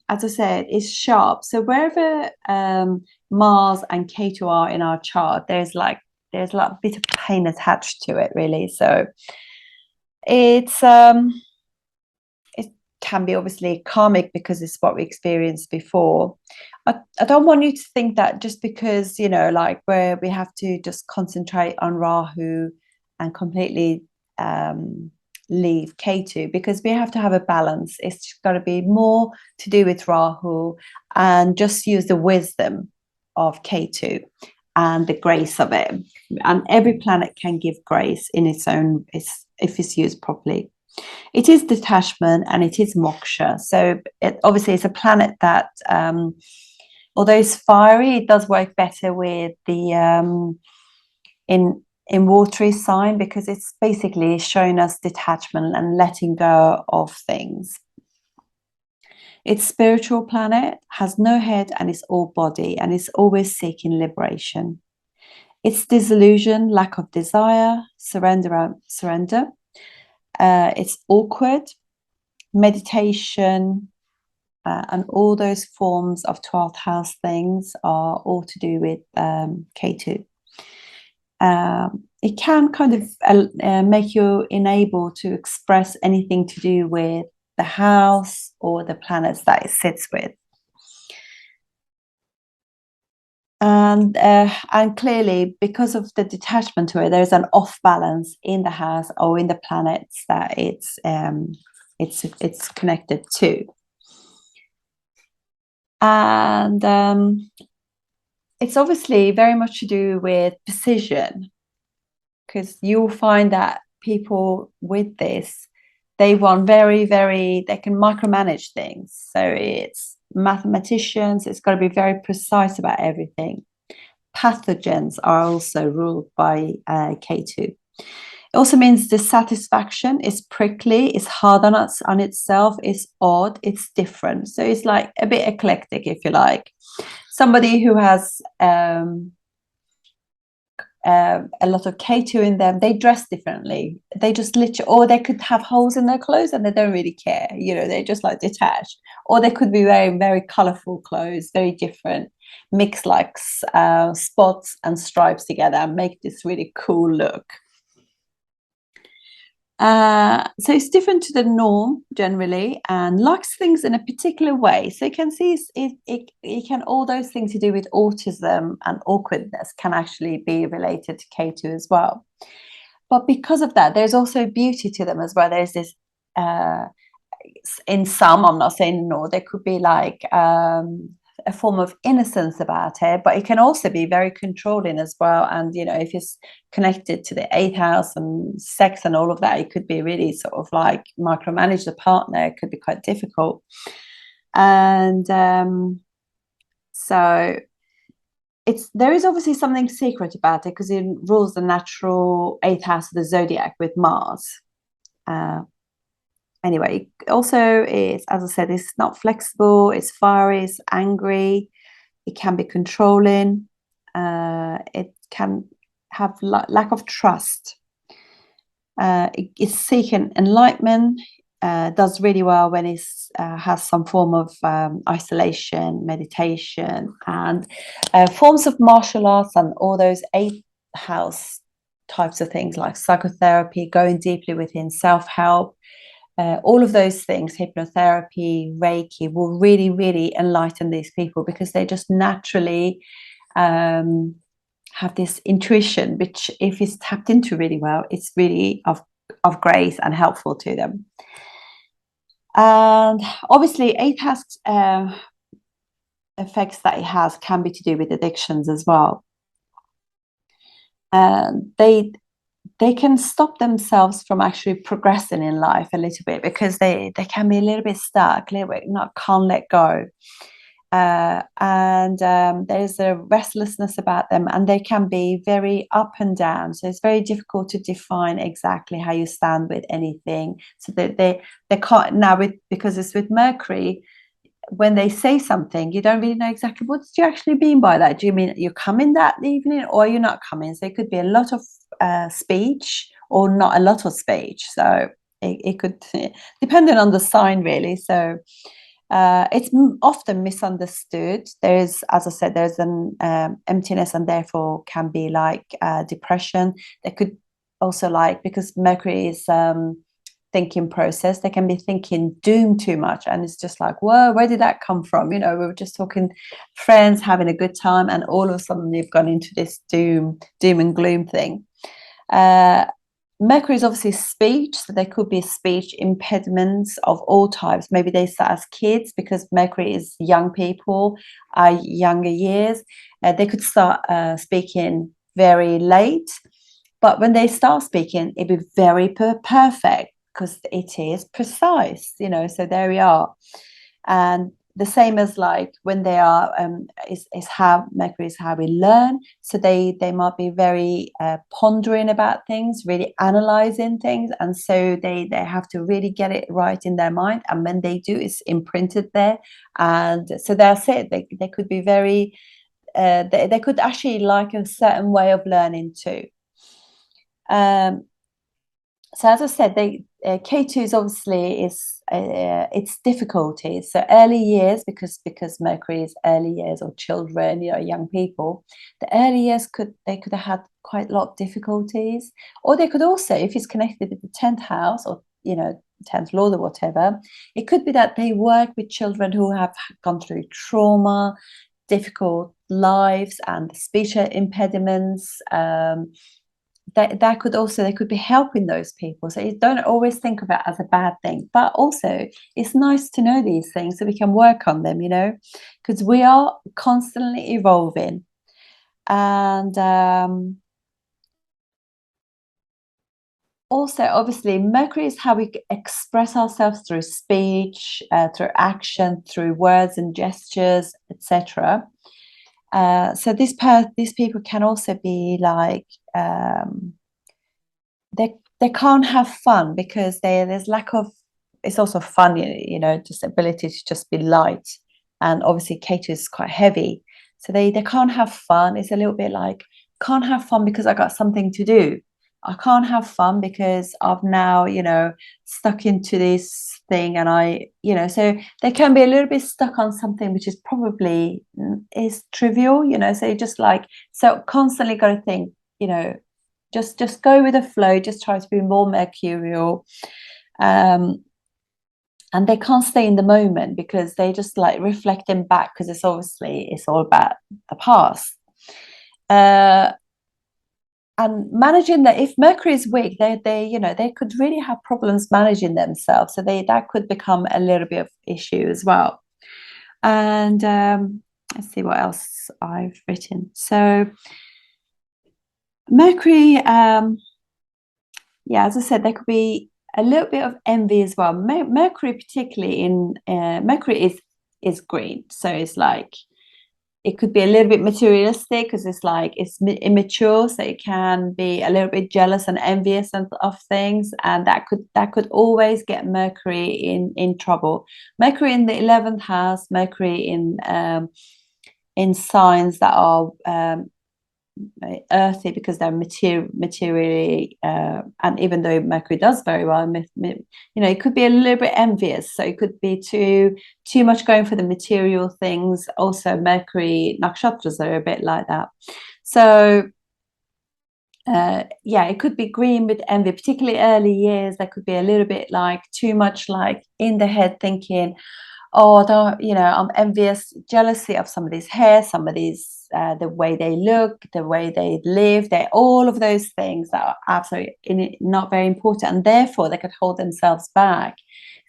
as I said, it's sharp. So wherever Mars and Ketu are in our chart, there's like a bit of pain attached to it, really. So it can be obviously karmic, because it's what we experienced before. I don't want you to think that just because, you know, like where we have to just concentrate on Rahu and completely leave Ketu, because we have to have a balance. It's got to be more to do with Rahu, and just use the wisdom of Ketu and the grace of it. And every planet can give grace in its own, if it's used properly. It is detachment and it is moksha. So it obviously is a planet that, although it's fiery, it does work better with the in watery sign, because it's basically showing us detachment and letting go of things. It's spiritual planet, has no head, and is all body, and is always seeking liberation. It's disillusion, lack of desire, surrender. It's awkward, meditation, and all those forms of 12th house things are all to do with Ketu. It can kind of make you unable to express anything to do with the house or the planets that it sits with. And clearly, because of the detachment to it, there's an off balance in the house or in the planets that it's connected to. And it's obviously very much to do with precision, because you'll find that people with this, they want they can micromanage things. So it's mathematicians, it's got to be very precise about everything. Pathogens are also ruled by Ketu. It also means dissatisfaction is prickly, it's hard on itself, it's odd, it's different. So it's like a bit eclectic, if you like. Somebody who has a lot of Ketu in them, they dress differently. They just literally, or they could have holes in their clothes and they don't really care. You know, they're just like detached. Or they could be wearing very colorful clothes, very different, mix like spots and stripes together and make this really cool look. So it's different to the norm generally, and likes things in a particular way. So you can see it can, all those things to do with autism and awkwardness can actually be related to Ketu as well. But because of that, there's also beauty to them as well. There's this in some, I'm not saying no, there could be like a form of innocence about it, but it can also be very controlling as well. And if it's connected to the eighth house and sex and all of that, it could be really sort of like micromanage the partner. It could be quite difficult. And so there is obviously something secret about it, because it rules the natural eighth house of the zodiac with Mars. Anyway, also is, as I said, it's not flexible, it's fiery, it's angry, it can be controlling, it can have lack of trust. It's seeking enlightenment, does really well when it has some form of isolation, meditation, and forms of martial arts and all those eighth house types of things like psychotherapy, going deeply within, self-help. All of those things, hypnotherapy, Reiki, will really, really enlighten these people, because they just naturally have this intuition, which, if it's tapped into really well, it's really of grace and helpful to them. And obviously, eighth house effects that it has can be to do with addictions as well. They can stop themselves from actually progressing in life a little bit, because they can be a little bit stuck, a little bit can't let go. And there's a restlessness about them, and they can be very up and down. So it's very difficult to define exactly how you stand with anything. So that they can't now, because it's with Mercury. When they say something, you don't really know exactly what do you actually mean by that. Do you mean you're coming that evening, or you're not coming? So it could be a lot of speech, or not a lot of speech. So it could, depending on the sign, really. So it's often misunderstood. There's, as I said, there's an emptiness, and therefore can be like depression. They could also, like, because Mercury is thinking process, they can be thinking doom too much, and it's just like, whoa, where did that come from? We were just talking friends, having a good time, and all of a sudden you've gone into this doom and gloom thing. Mercury is obviously speech, so there could be speech impediments of all types. Maybe they start as kids, because Mercury is young people, younger years. They could start speaking very late, but when they start speaking, it'd be very perfect, because it is precise, so there we are. And the same as like when they are is how Mercury is how we learn. So they might be very pondering about things, really analyzing things, and so they have to really get it right in their mind, and when they do, it's imprinted there. And so that's it. They could be very they could actually like a certain way of learning too. So as I said, Ketu is obviously its difficulties. So early years, because Mercury is early years, or children, young people, the early years they could have had quite a lot of difficulties. Or they could also, if it's connected with the 10th house, or 10th lord or whatever, it could be that they work with children who have gone through trauma, difficult lives, and speech impediments. That could also, they could be helping those people. So you don't always think of it as a bad thing, but also it's nice to know these things so we can work on them, because we are constantly evolving. And also, obviously, Mercury is how we express ourselves through speech, through action, through words and gestures, etc. So these people can also be like, they can't have fun, because there's lack of, it's also fun, just ability to just be light. And obviously Ketu is quite heavy, so they can't have fun. It's a little bit like, can't have fun because I got something to do. I can't have fun because I've now stuck into this thing, and so they can be a little bit stuck on something which is probably is trivial, so just like, so constantly got to think, just go with the flow, just try to be more mercurial. And they can't stay in the moment, because they just like reflecting back, because it's all about the past. And managing that, if Mercury is weak, they could really have problems managing themselves. So that could become a little bit of issue as well. And let's see what else I've written. So Mercury, yeah, as I said, there could be a little bit of envy as well. Mercury, particularly in Mercury is green, so it's like it could be a little bit materialistic because it's like it's immature, so it can be a little bit jealous and envious of things, and that could always get Mercury in trouble. Mercury in the 11th house, Mercury in signs that are earthy because they're materially and even though Mercury does very well, it could be a little bit envious, so it could be too much going for the material things. Also Mercury nakshatras are a bit like that, so yeah, it could be green with envy, particularly early years. There could be a little bit like too much like in the head thinking, oh, I'm envious, jealousy of somebody's hair, somebody's the way they look, the way they live, they all of those things that are absolutely not very important, and therefore they could hold themselves back.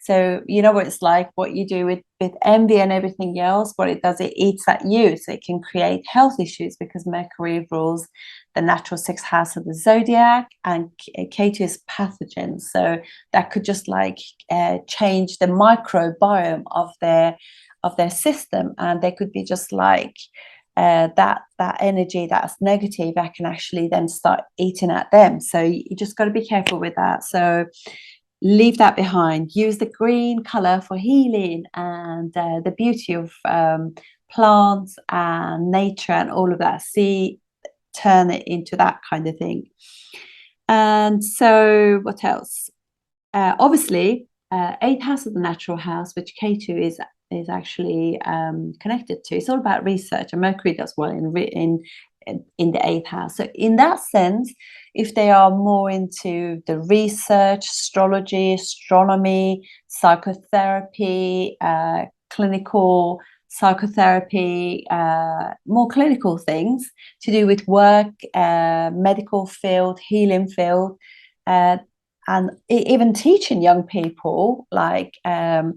So you know what it's like, what you do with envy and everything else, what it does, it eats at you, so it can create health issues because Mercury rules the natural sixth house of the zodiac, and Ketu is pathogens, so that could just like change the microbiome of their system, and they could be just like that energy that's negative that can actually then start eating at them. So you just got to be careful with that. So leave that behind. Use the green color for healing and the beauty of plants and nature and all of that. Turn it into that kind of thing. And so what else? Obviously, 8th house of the natural house, which Ketu is actually connected to. It's all about research, and Mercury does well in the 8th house. So in that sense, if they are more into the research, astrology, astronomy, psychotherapy, clinical psychotherapy, more clinical things to do with work, medical field, healing field, and even teaching young people, like that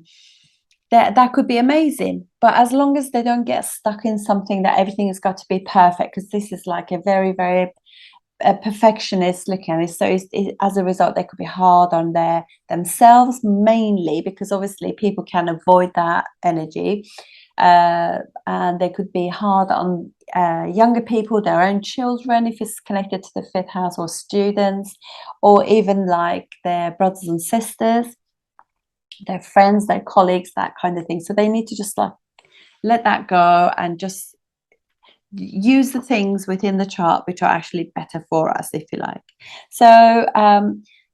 could be amazing. But as long as they don't get stuck in something that everything has got to be perfect, because this is like a very, very perfectionist looking at it. So as a result, they could be hard on themselves mainly, because obviously people can avoid that energy. And they could be hard on younger people, their own children, if it's connected to the 5th house, or students, or even like their brothers and sisters, their friends, their colleagues, that kind of thing. So they need to just like let that go and just use the things within the chart which are actually better for us, if you like. So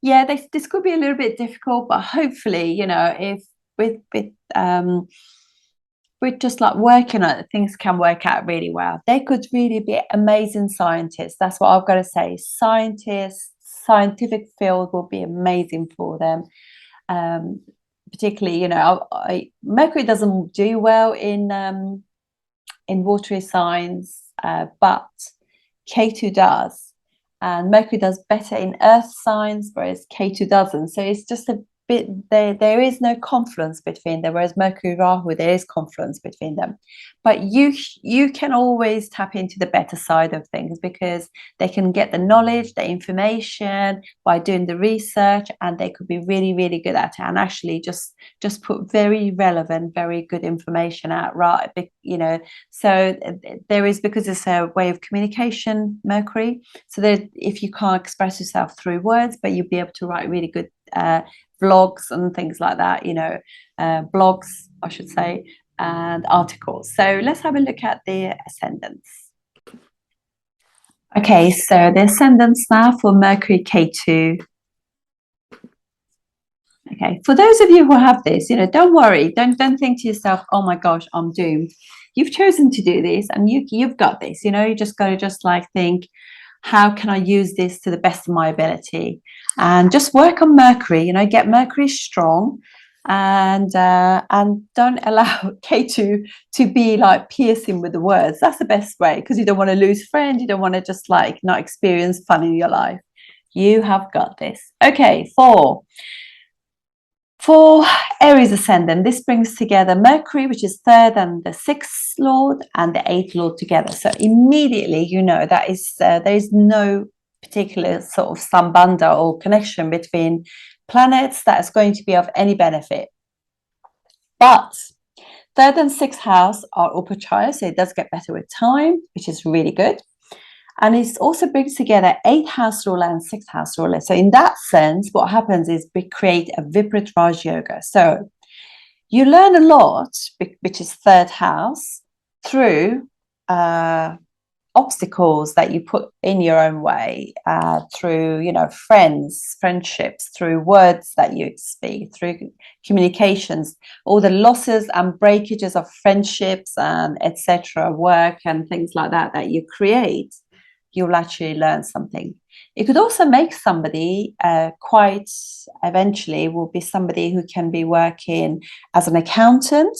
yeah, this could be a little bit difficult, but hopefully, if with just like working on it, things can work out really well. They could really be amazing scientists. That's what I've got to say. Scientists, scientific field will be amazing for them. Particularly, Mercury doesn't do well in watery signs, but Ketu does, and Mercury does better in earth signs, whereas Ketu doesn't. So it's just a bit there is no confluence between them, whereas Mercury Rahu, there is confluence between them. But you can always tap into the better side of things, because they can get the knowledge, the information by doing the research, and they could be really, really good at it, and actually just put very relevant, very good information out, right? So there is, because it's a way of communication, Mercury, so that if you can't express yourself through words, but you'll be able to write really good vlogs and things like that, blogs, I should say, and articles. So let's have a look at the ascendants. Okay, so the ascendants now for Mercury Ketu. Okay, for those of you who have this, don't worry, don't think to yourself, oh my gosh, I'm doomed. You've chosen to do this, and you've got this. You just got to just like think, how can I use this to the best of my ability, and just work on Mercury. Get Mercury strong, and don't allow Ketu to be like piercing with the words. That's the best way, because you don't want to lose friends. You don't want to just like not experience fun in your life. You have got this. Okay, for For Aries ascendant, this brings together Mercury, which is third and the sixth lord, and the eighth lord together. So immediately, you know, that is there is no particular sort of sambandha or connection between planets that is going to be of any benefit. But third and sixth house are upachaya, so it does get better with time, which is really good. And it also brings together eighth house ruler and sixth house ruler. So in that sense, what happens is we create a Viprit Raj Yoga. So you learn a lot, which is third house, through obstacles that you put in your own way, through, you know, friendships, through words that you speak, through communications, all the losses and breakages of friendships and etc., work and things like that that you create. You'll actually learn something. It could also make somebody quite eventually will be somebody who can be working as an accountant,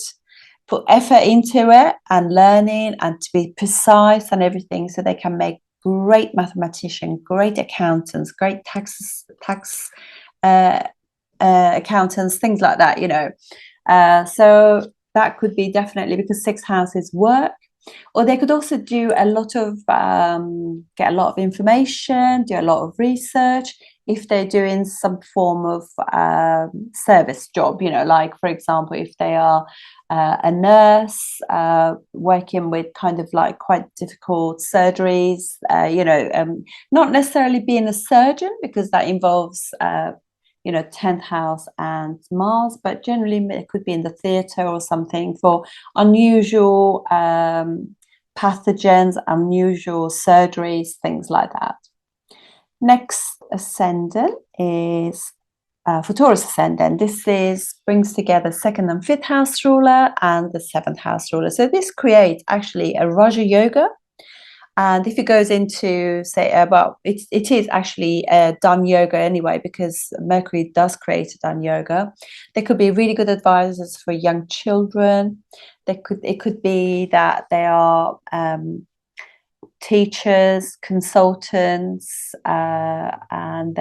put effort into it and learning and to be precise and everything, so they can make great mathematician, great accountants, great tax accountants, things like that, you know. So that could be definitely, because sixth house is work. Or they could also do a lot of get a lot of information, do a lot of research if they're doing some form of service job, you know, like for example, if they are a nurse working with kind of like quite difficult surgeries, you know, not necessarily being a surgeon, because that involves you know, 10th house and Mars, but generally it could be in the theatre or something for unusual pathogens, unusual surgeries, things like that. Next ascendant is for Taurus ascendant. This brings together second and fifth house ruler and the seventh house ruler. So this creates actually a Raja Yoga. And if it goes into, say, it is actually a done yoga anyway, because Mercury does create a done yoga. They could be really good advisors for young children. It could be that they are teachers, consultants, and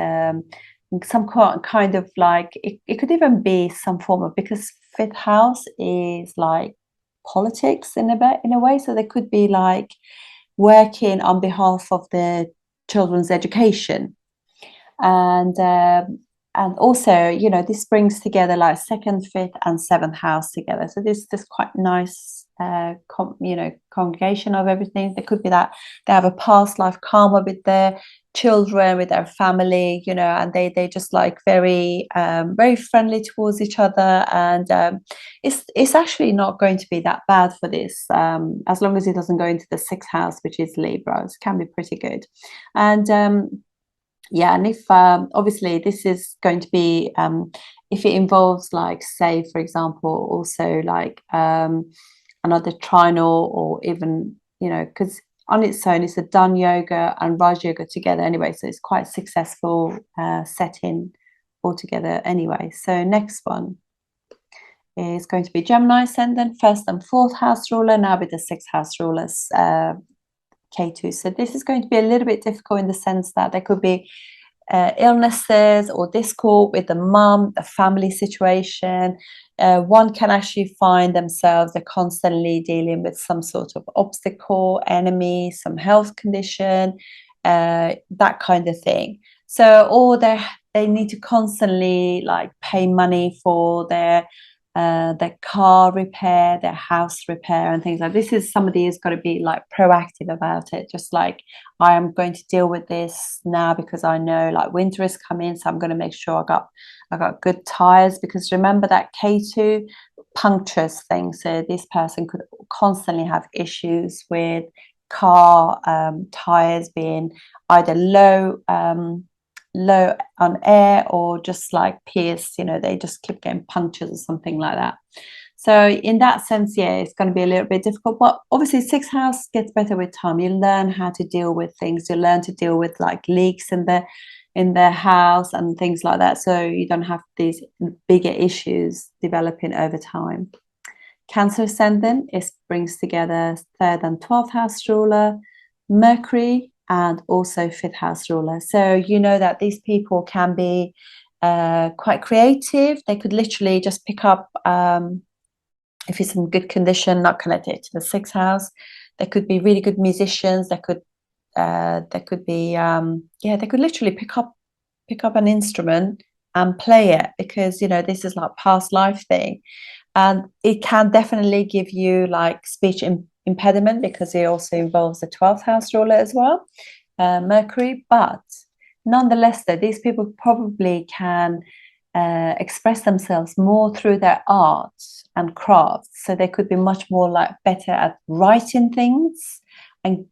some kind of like, it could even be some form of, because fifth house is like politics in a way. So they could be like working on behalf of the children's education, and also, you know, this brings together like second, fifth, and seventh house together. So this quite nice, you know, congregation of everything. There could be that they have a past life karma with their children, with their family, you know, and they just like very very friendly towards each other, and it's actually not going to be that bad for this, as long as it doesn't go into the sixth house, which is Libra. It can be pretty good. And yeah, and if obviously this is going to be if it involves, like, say for example, also like another trinal, or even, you know, because on its own it's a done yoga and Raj yoga together anyway, so it's quite successful setting altogether anyway. So next one is going to be Gemini ascendant, first and fourth house ruler, now with the sixth house rulers, Ketu. So this is going to be a little bit difficult in the sense that there could be illnesses or discord with the mum, the family situation. One can actually find themselves, they're constantly dealing with some sort of obstacle, enemy, some health condition, that kind of thing. So, or they need to constantly like pay money for their car repair, their house repair, and things like this. Is somebody who's got to be like proactive about it, just like, I am going to deal with this now because I know like winter is coming, so I'm going to make sure I got good tires, because remember that Ketu punctures things. So this person could constantly have issues with car tires being either low on air, or just like pierced, you know, they just keep getting punctures or something like that. So in that sense, yeah, it's going to be a little bit difficult, but obviously sixth house gets better with time. You learn how to deal with things, you learn to deal with like leaks in their house and things like that, so you don't have these bigger issues developing over time. Cancer ascendant, it brings together third and 12th house ruler, Mercury, and also fifth house ruler. So you know that these people can be quite creative. They could literally just pick up, if it's in good condition, not connected to the sixth house. They could be really good musicians. They could be they could literally pick up an instrument and play it, because this is like past life thing, and it can definitely give you like speech impediment, because it also involves the 12th house ruler as well, Mercury. But nonetheless, though, these people probably can express themselves more through their art and crafts, so they could be much more like better at writing things and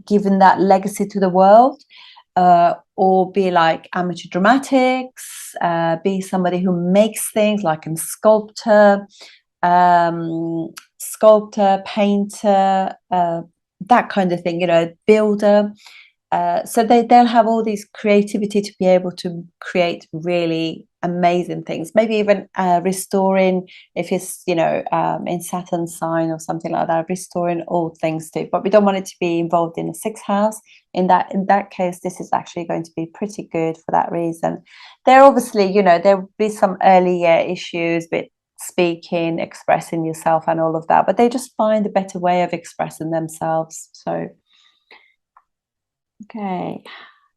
giving that legacy to the world, or be like amateur dramatics, be somebody who makes things like a sculptor, painter, that kind of thing, builder. So they'll have all these creativity to be able to create really amazing things, maybe even restoring, if it's in Saturn's sign or something like that, restoring old things too. But we don't want it to be involved in the sixth house. In that case, this is actually going to be pretty good for that reason. There obviously, there will be some early year issues with speaking, expressing yourself and all of that, but they just find a better way of expressing themselves. So okay,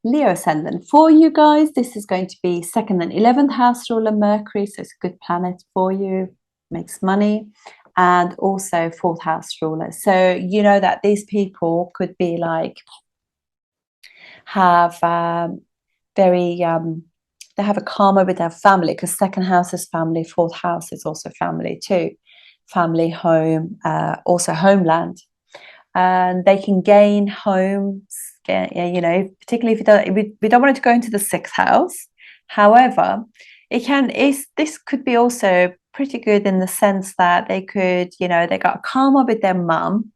Leo ascendant. For you guys, this is going to be 2nd and 11th house ruler Mercury, so it's a good planet for you, makes money, and also 4th house ruler. So you know that these people could be like, have very they have a karma with their family, because 2nd house is family, 4th house is also family too, family, home, also homeland, and they can gain homes, particularly if we don't want it to go into the 6th house. However, this could be also pretty good in the sense that they could, they got karma with their mum.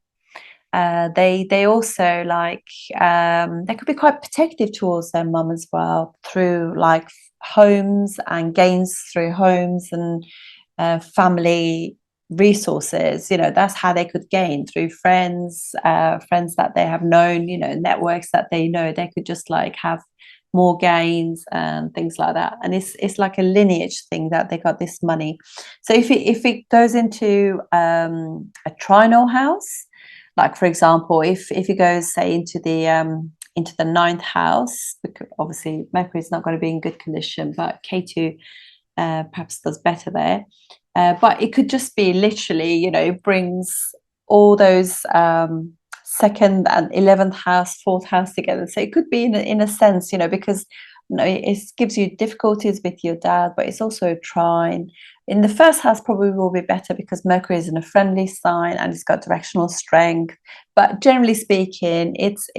They also like, they could be quite protective towards their mum as well, through like homes and gains through homes and family resources. That's how they could gain, through friends that they have known, networks that they know. They could just like have more gains and things like that, and it's like a lineage thing that they got this money. So if it goes into a trinal house, like for example, if it goes say into the 9th house, because obviously Mercury is not going to be in good condition, but Ketu perhaps does better there. But it could just be literally, brings all those 2nd and 11th house, 4th house together. So it could be in a sense, because it gives you difficulties with your dad, but it's also a trine. In the 1st house probably will be better, because Mercury is in a friendly sign and it's got directional strength. But generally speaking, it's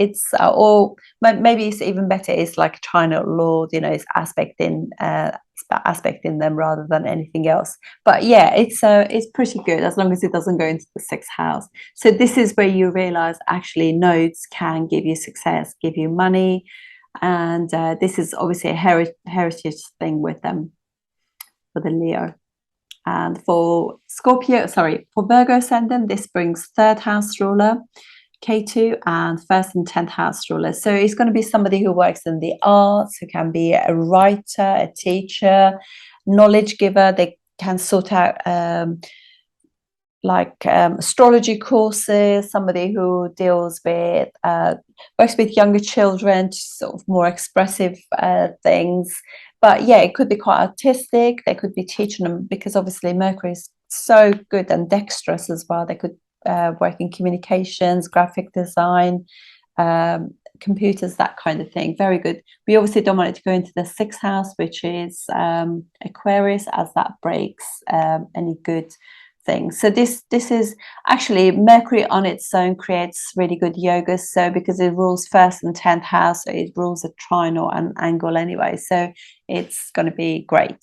or maybe it's even better, it's like trinal lord, it's aspecting them rather than anything else. But yeah, it's pretty good as long as it doesn't go into the 6th house. So this is where you realize actually nodes can give you success, give you money, and this is obviously a heritage thing with them for the Leo. And for Virgo ascendant, this brings 3rd house ruler Ketu and 1st and 10th house ruler. So it's going to be somebody who works in the arts, who can be a writer, a teacher, knowledge giver. They can sort out astrology courses, somebody who deals with works with younger children, sort of more expressive things. But yeah, it could be quite artistic. They could be teaching them, because obviously Mercury is so good and dexterous as well. They could work in communications, graphic design, computers, that kind of thing. Very good. We obviously don't want it to go into the 6th house, which is Aquarius, as that breaks any good things. So this is actually Mercury on its own creates really good yogas. So because it rules 1st and 10th house, so it rules a trine or an angle anyway. So it's going to be great.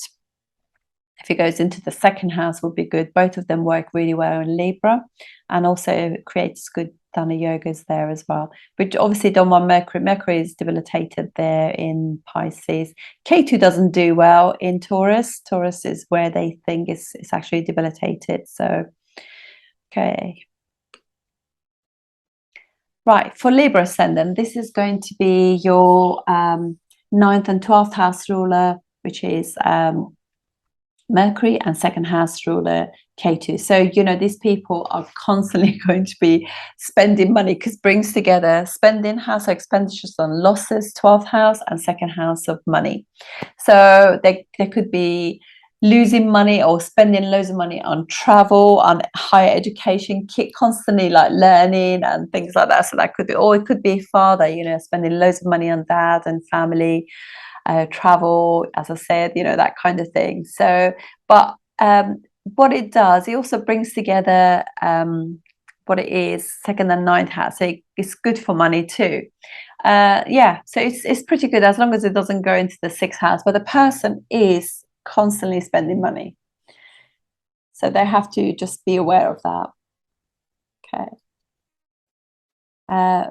If it goes into the 2nd house, will be good. Both of them work really well in Libra, and also creates good Dana yogas there as well. But obviously don't want Mercury. Mercury is debilitated there in Pisces. Ketu doesn't do well in Taurus. Taurus is where they think it's actually debilitated. So, okay. Right, for Libra ascendant, this is going to be your 9th and 12th house ruler, which is Mercury, and second house ruler Ketu. So, you know, these people are constantly going to be spending money, because brings together spending, household expenditures on losses, 12th house, and second house of money. So they could be losing money or spending loads of money on travel, on higher education, constantly like learning and things like that. So that could be, or it could be father, you know, spending loads of money on dad and family, travel, as I said, you know, that kind of thing. So, but what it does, it also brings together what it is, second and ninth house. So it's good for money too. Yeah, so it's pretty good as long as it doesn't go into the sixth house. But the person is constantly spending money, so they have to just be aware of that. Okay.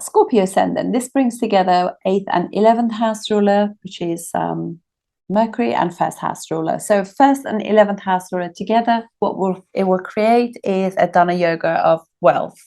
Scorpio ascendant. This brings together 8th and 11th house ruler, which is Mercury, and first house ruler. So first and 11th house ruler together, what it will create is a Dana yoga of wealth.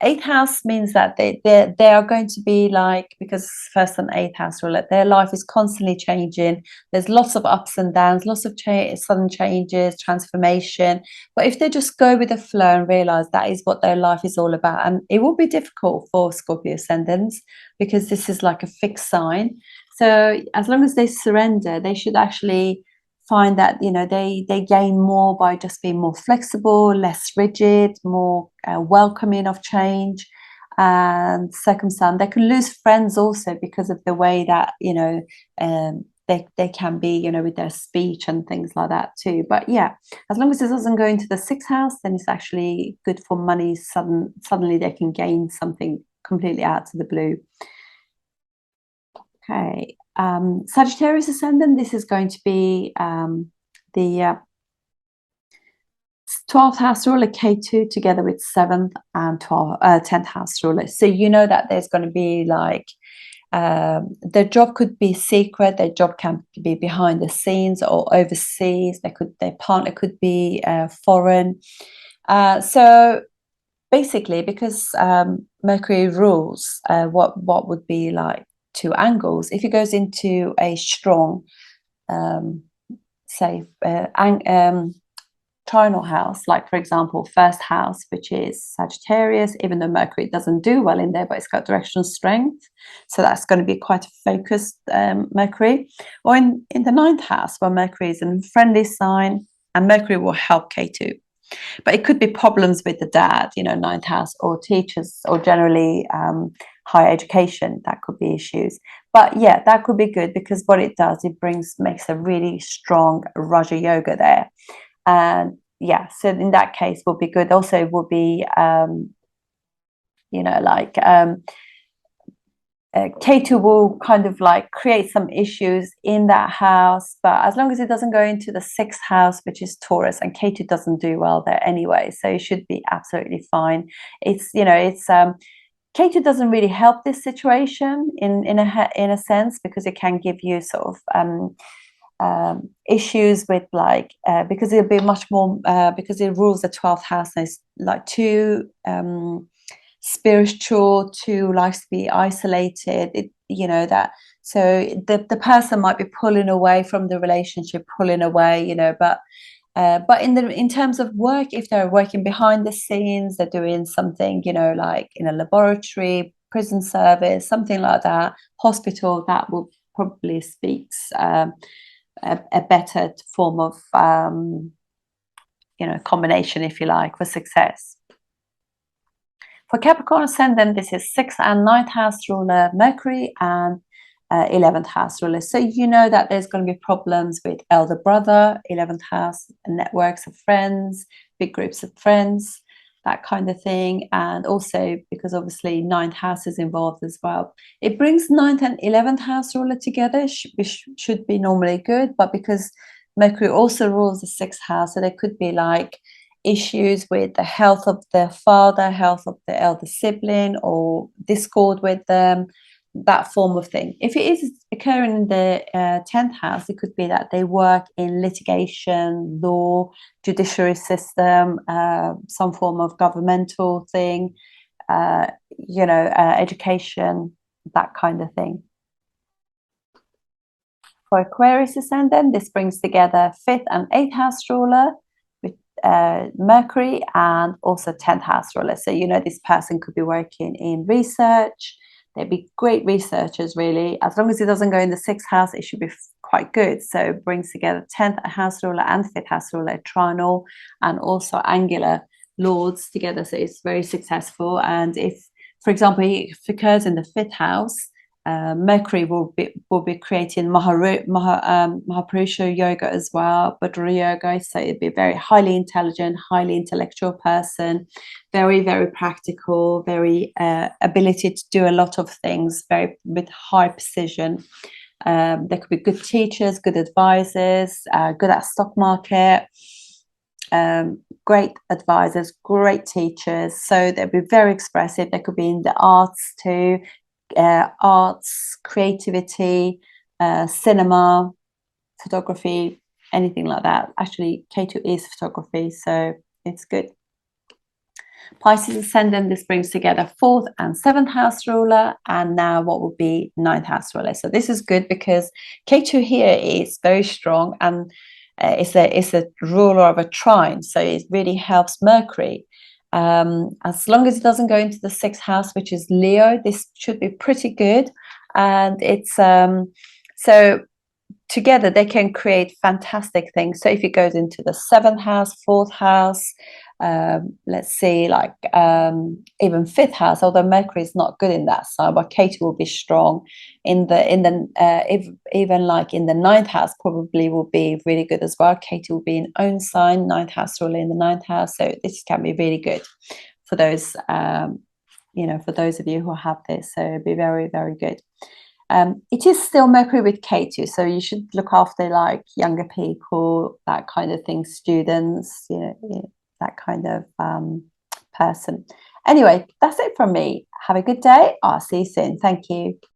8th house means that they are going to be like, because first and 8th house ruler, their life is constantly changing. There's lots of ups and downs, lots of sudden changes, transformation. But if they just go with the flow and realize that is what their life is all about, and it will be difficult for Scorpio ascendants because this is like a fixed sign. So as long as they surrender, they should actually find that, you know, they gain more by just being more flexible, less rigid, more welcoming of change and circumstance. They can lose friends also because of the way that, you know, they can be, you know, with their speech and things like that too. But yeah, as long as it doesn't go into the sixth house, then it's actually good for money. Suddenly they can gain something completely out of the blue. Okay, Sagittarius ascendant, this is going to be the 12th house ruler Ketu together with 7th and 10th house ruler. So you know that there's going to be like, their job could be secret, their job can be behind the scenes or overseas, their partner could be foreign. So basically, because Mercury rules what would be like 2 angles, if it goes into a strong say trinal house, like for example first house, which is Sagittarius, even though Mercury doesn't do well in there, but it's got directional strength, so that's going to be quite a focused Mercury. Or in the ninth house, where Mercury is in a friendly sign, and Mercury will help Ketu. But it could be problems with the dad, you know, ninth house, or teachers, or generally higher education. That could be issues. But yeah, that could be good, because what it does, it makes a really strong Raja Yoga there. And yeah, so in that case will be good. Also will be, you know, like Ketu will kind of like create some issues in that house, but as long as it doesn't go into the sixth house, which is Taurus, and Ketu doesn't do well there anyway, so it should be absolutely fine. It's, you know, it's Ketu doesn't really help this situation in a sense, because it can give you sort of issues with like because it'll be much more because it rules the 12th house, and it's like too spiritual, too likes to be isolated, you know, that, so the person might be pulling away from the relationship, pulling away, you know, but in terms of work, if they're working behind the scenes, they're doing something, you know, like in a laboratory, prison service, something like that, hospital, that will probably speaks a better form of you know, combination, if you like, for success. For Capricorn ascendant, this is 6th and 9th house ruler Mercury, and 11th house ruler. So you know that there's going to be problems with elder brother, 11th house, networks of friends, big groups of friends, that kind of thing. And also because obviously 9th house is involved as well. It brings 9th and 11th house ruler together, which should be normally good, but because Mercury also rules the 6th house, so there could be like issues with the health of the father, health of the elder sibling, or discord with them, that form of thing. If it is occurring in the 10th house, it could be that they work in litigation, law, judiciary system, some form of governmental thing, you know, education, that kind of thing. for Aquarius ascendant, this brings together 5th and 8th house ruler with Mercury, and also 10th house ruler. So, you know, this person could be working in research. They'd be great researchers, really. As long as it doesn't go in the 6th house, it should be quite good. So it brings together 10th house ruler and 5th house ruler, trinal, and also angular lords together. So it's very successful. And if, for example, it occurs in the 5th house, Mercury will be creating Mahapurusha yoga as well, Buddha yoga. So it'd be a very highly intelligent, highly intellectual person, very, very practical, very ability to do a lot of things, very with high precision. They could be good teachers, good advisors, good at stock market. Great advisors, great teachers. So they'd be very expressive. They could be in the arts too. Arts, creativity, cinema, photography, anything like that. Actually, Ketu is photography, so it's good. Pisces ascendant, this brings together 4th and 7th house ruler, and now what will be 9th house ruler. So this is good because Ketu here is very strong, and it's a ruler of a trine, so it really helps Mercury. As long as it doesn't go into the 6th house, which is Leo, this should be pretty good. And it's so together they can create fantastic things. So if it goes into the 7th house, 4th house, let's see, like even 5th house, although Mercury is not good in that side, but Ketu will be strong in the even like in the 9th house, probably will be really good as well. Ketu will be in own sign, 9th house ruler in the 9th house, so this can be really good for those you know, for those of you who have this. So it'll be very, very good. It is still Mercury with Ketu, so you should look after like younger people, that kind of thing, students, you know, that kind of person. Anyway, that's it from me. Have a good day. I'll see you soon. Thank you.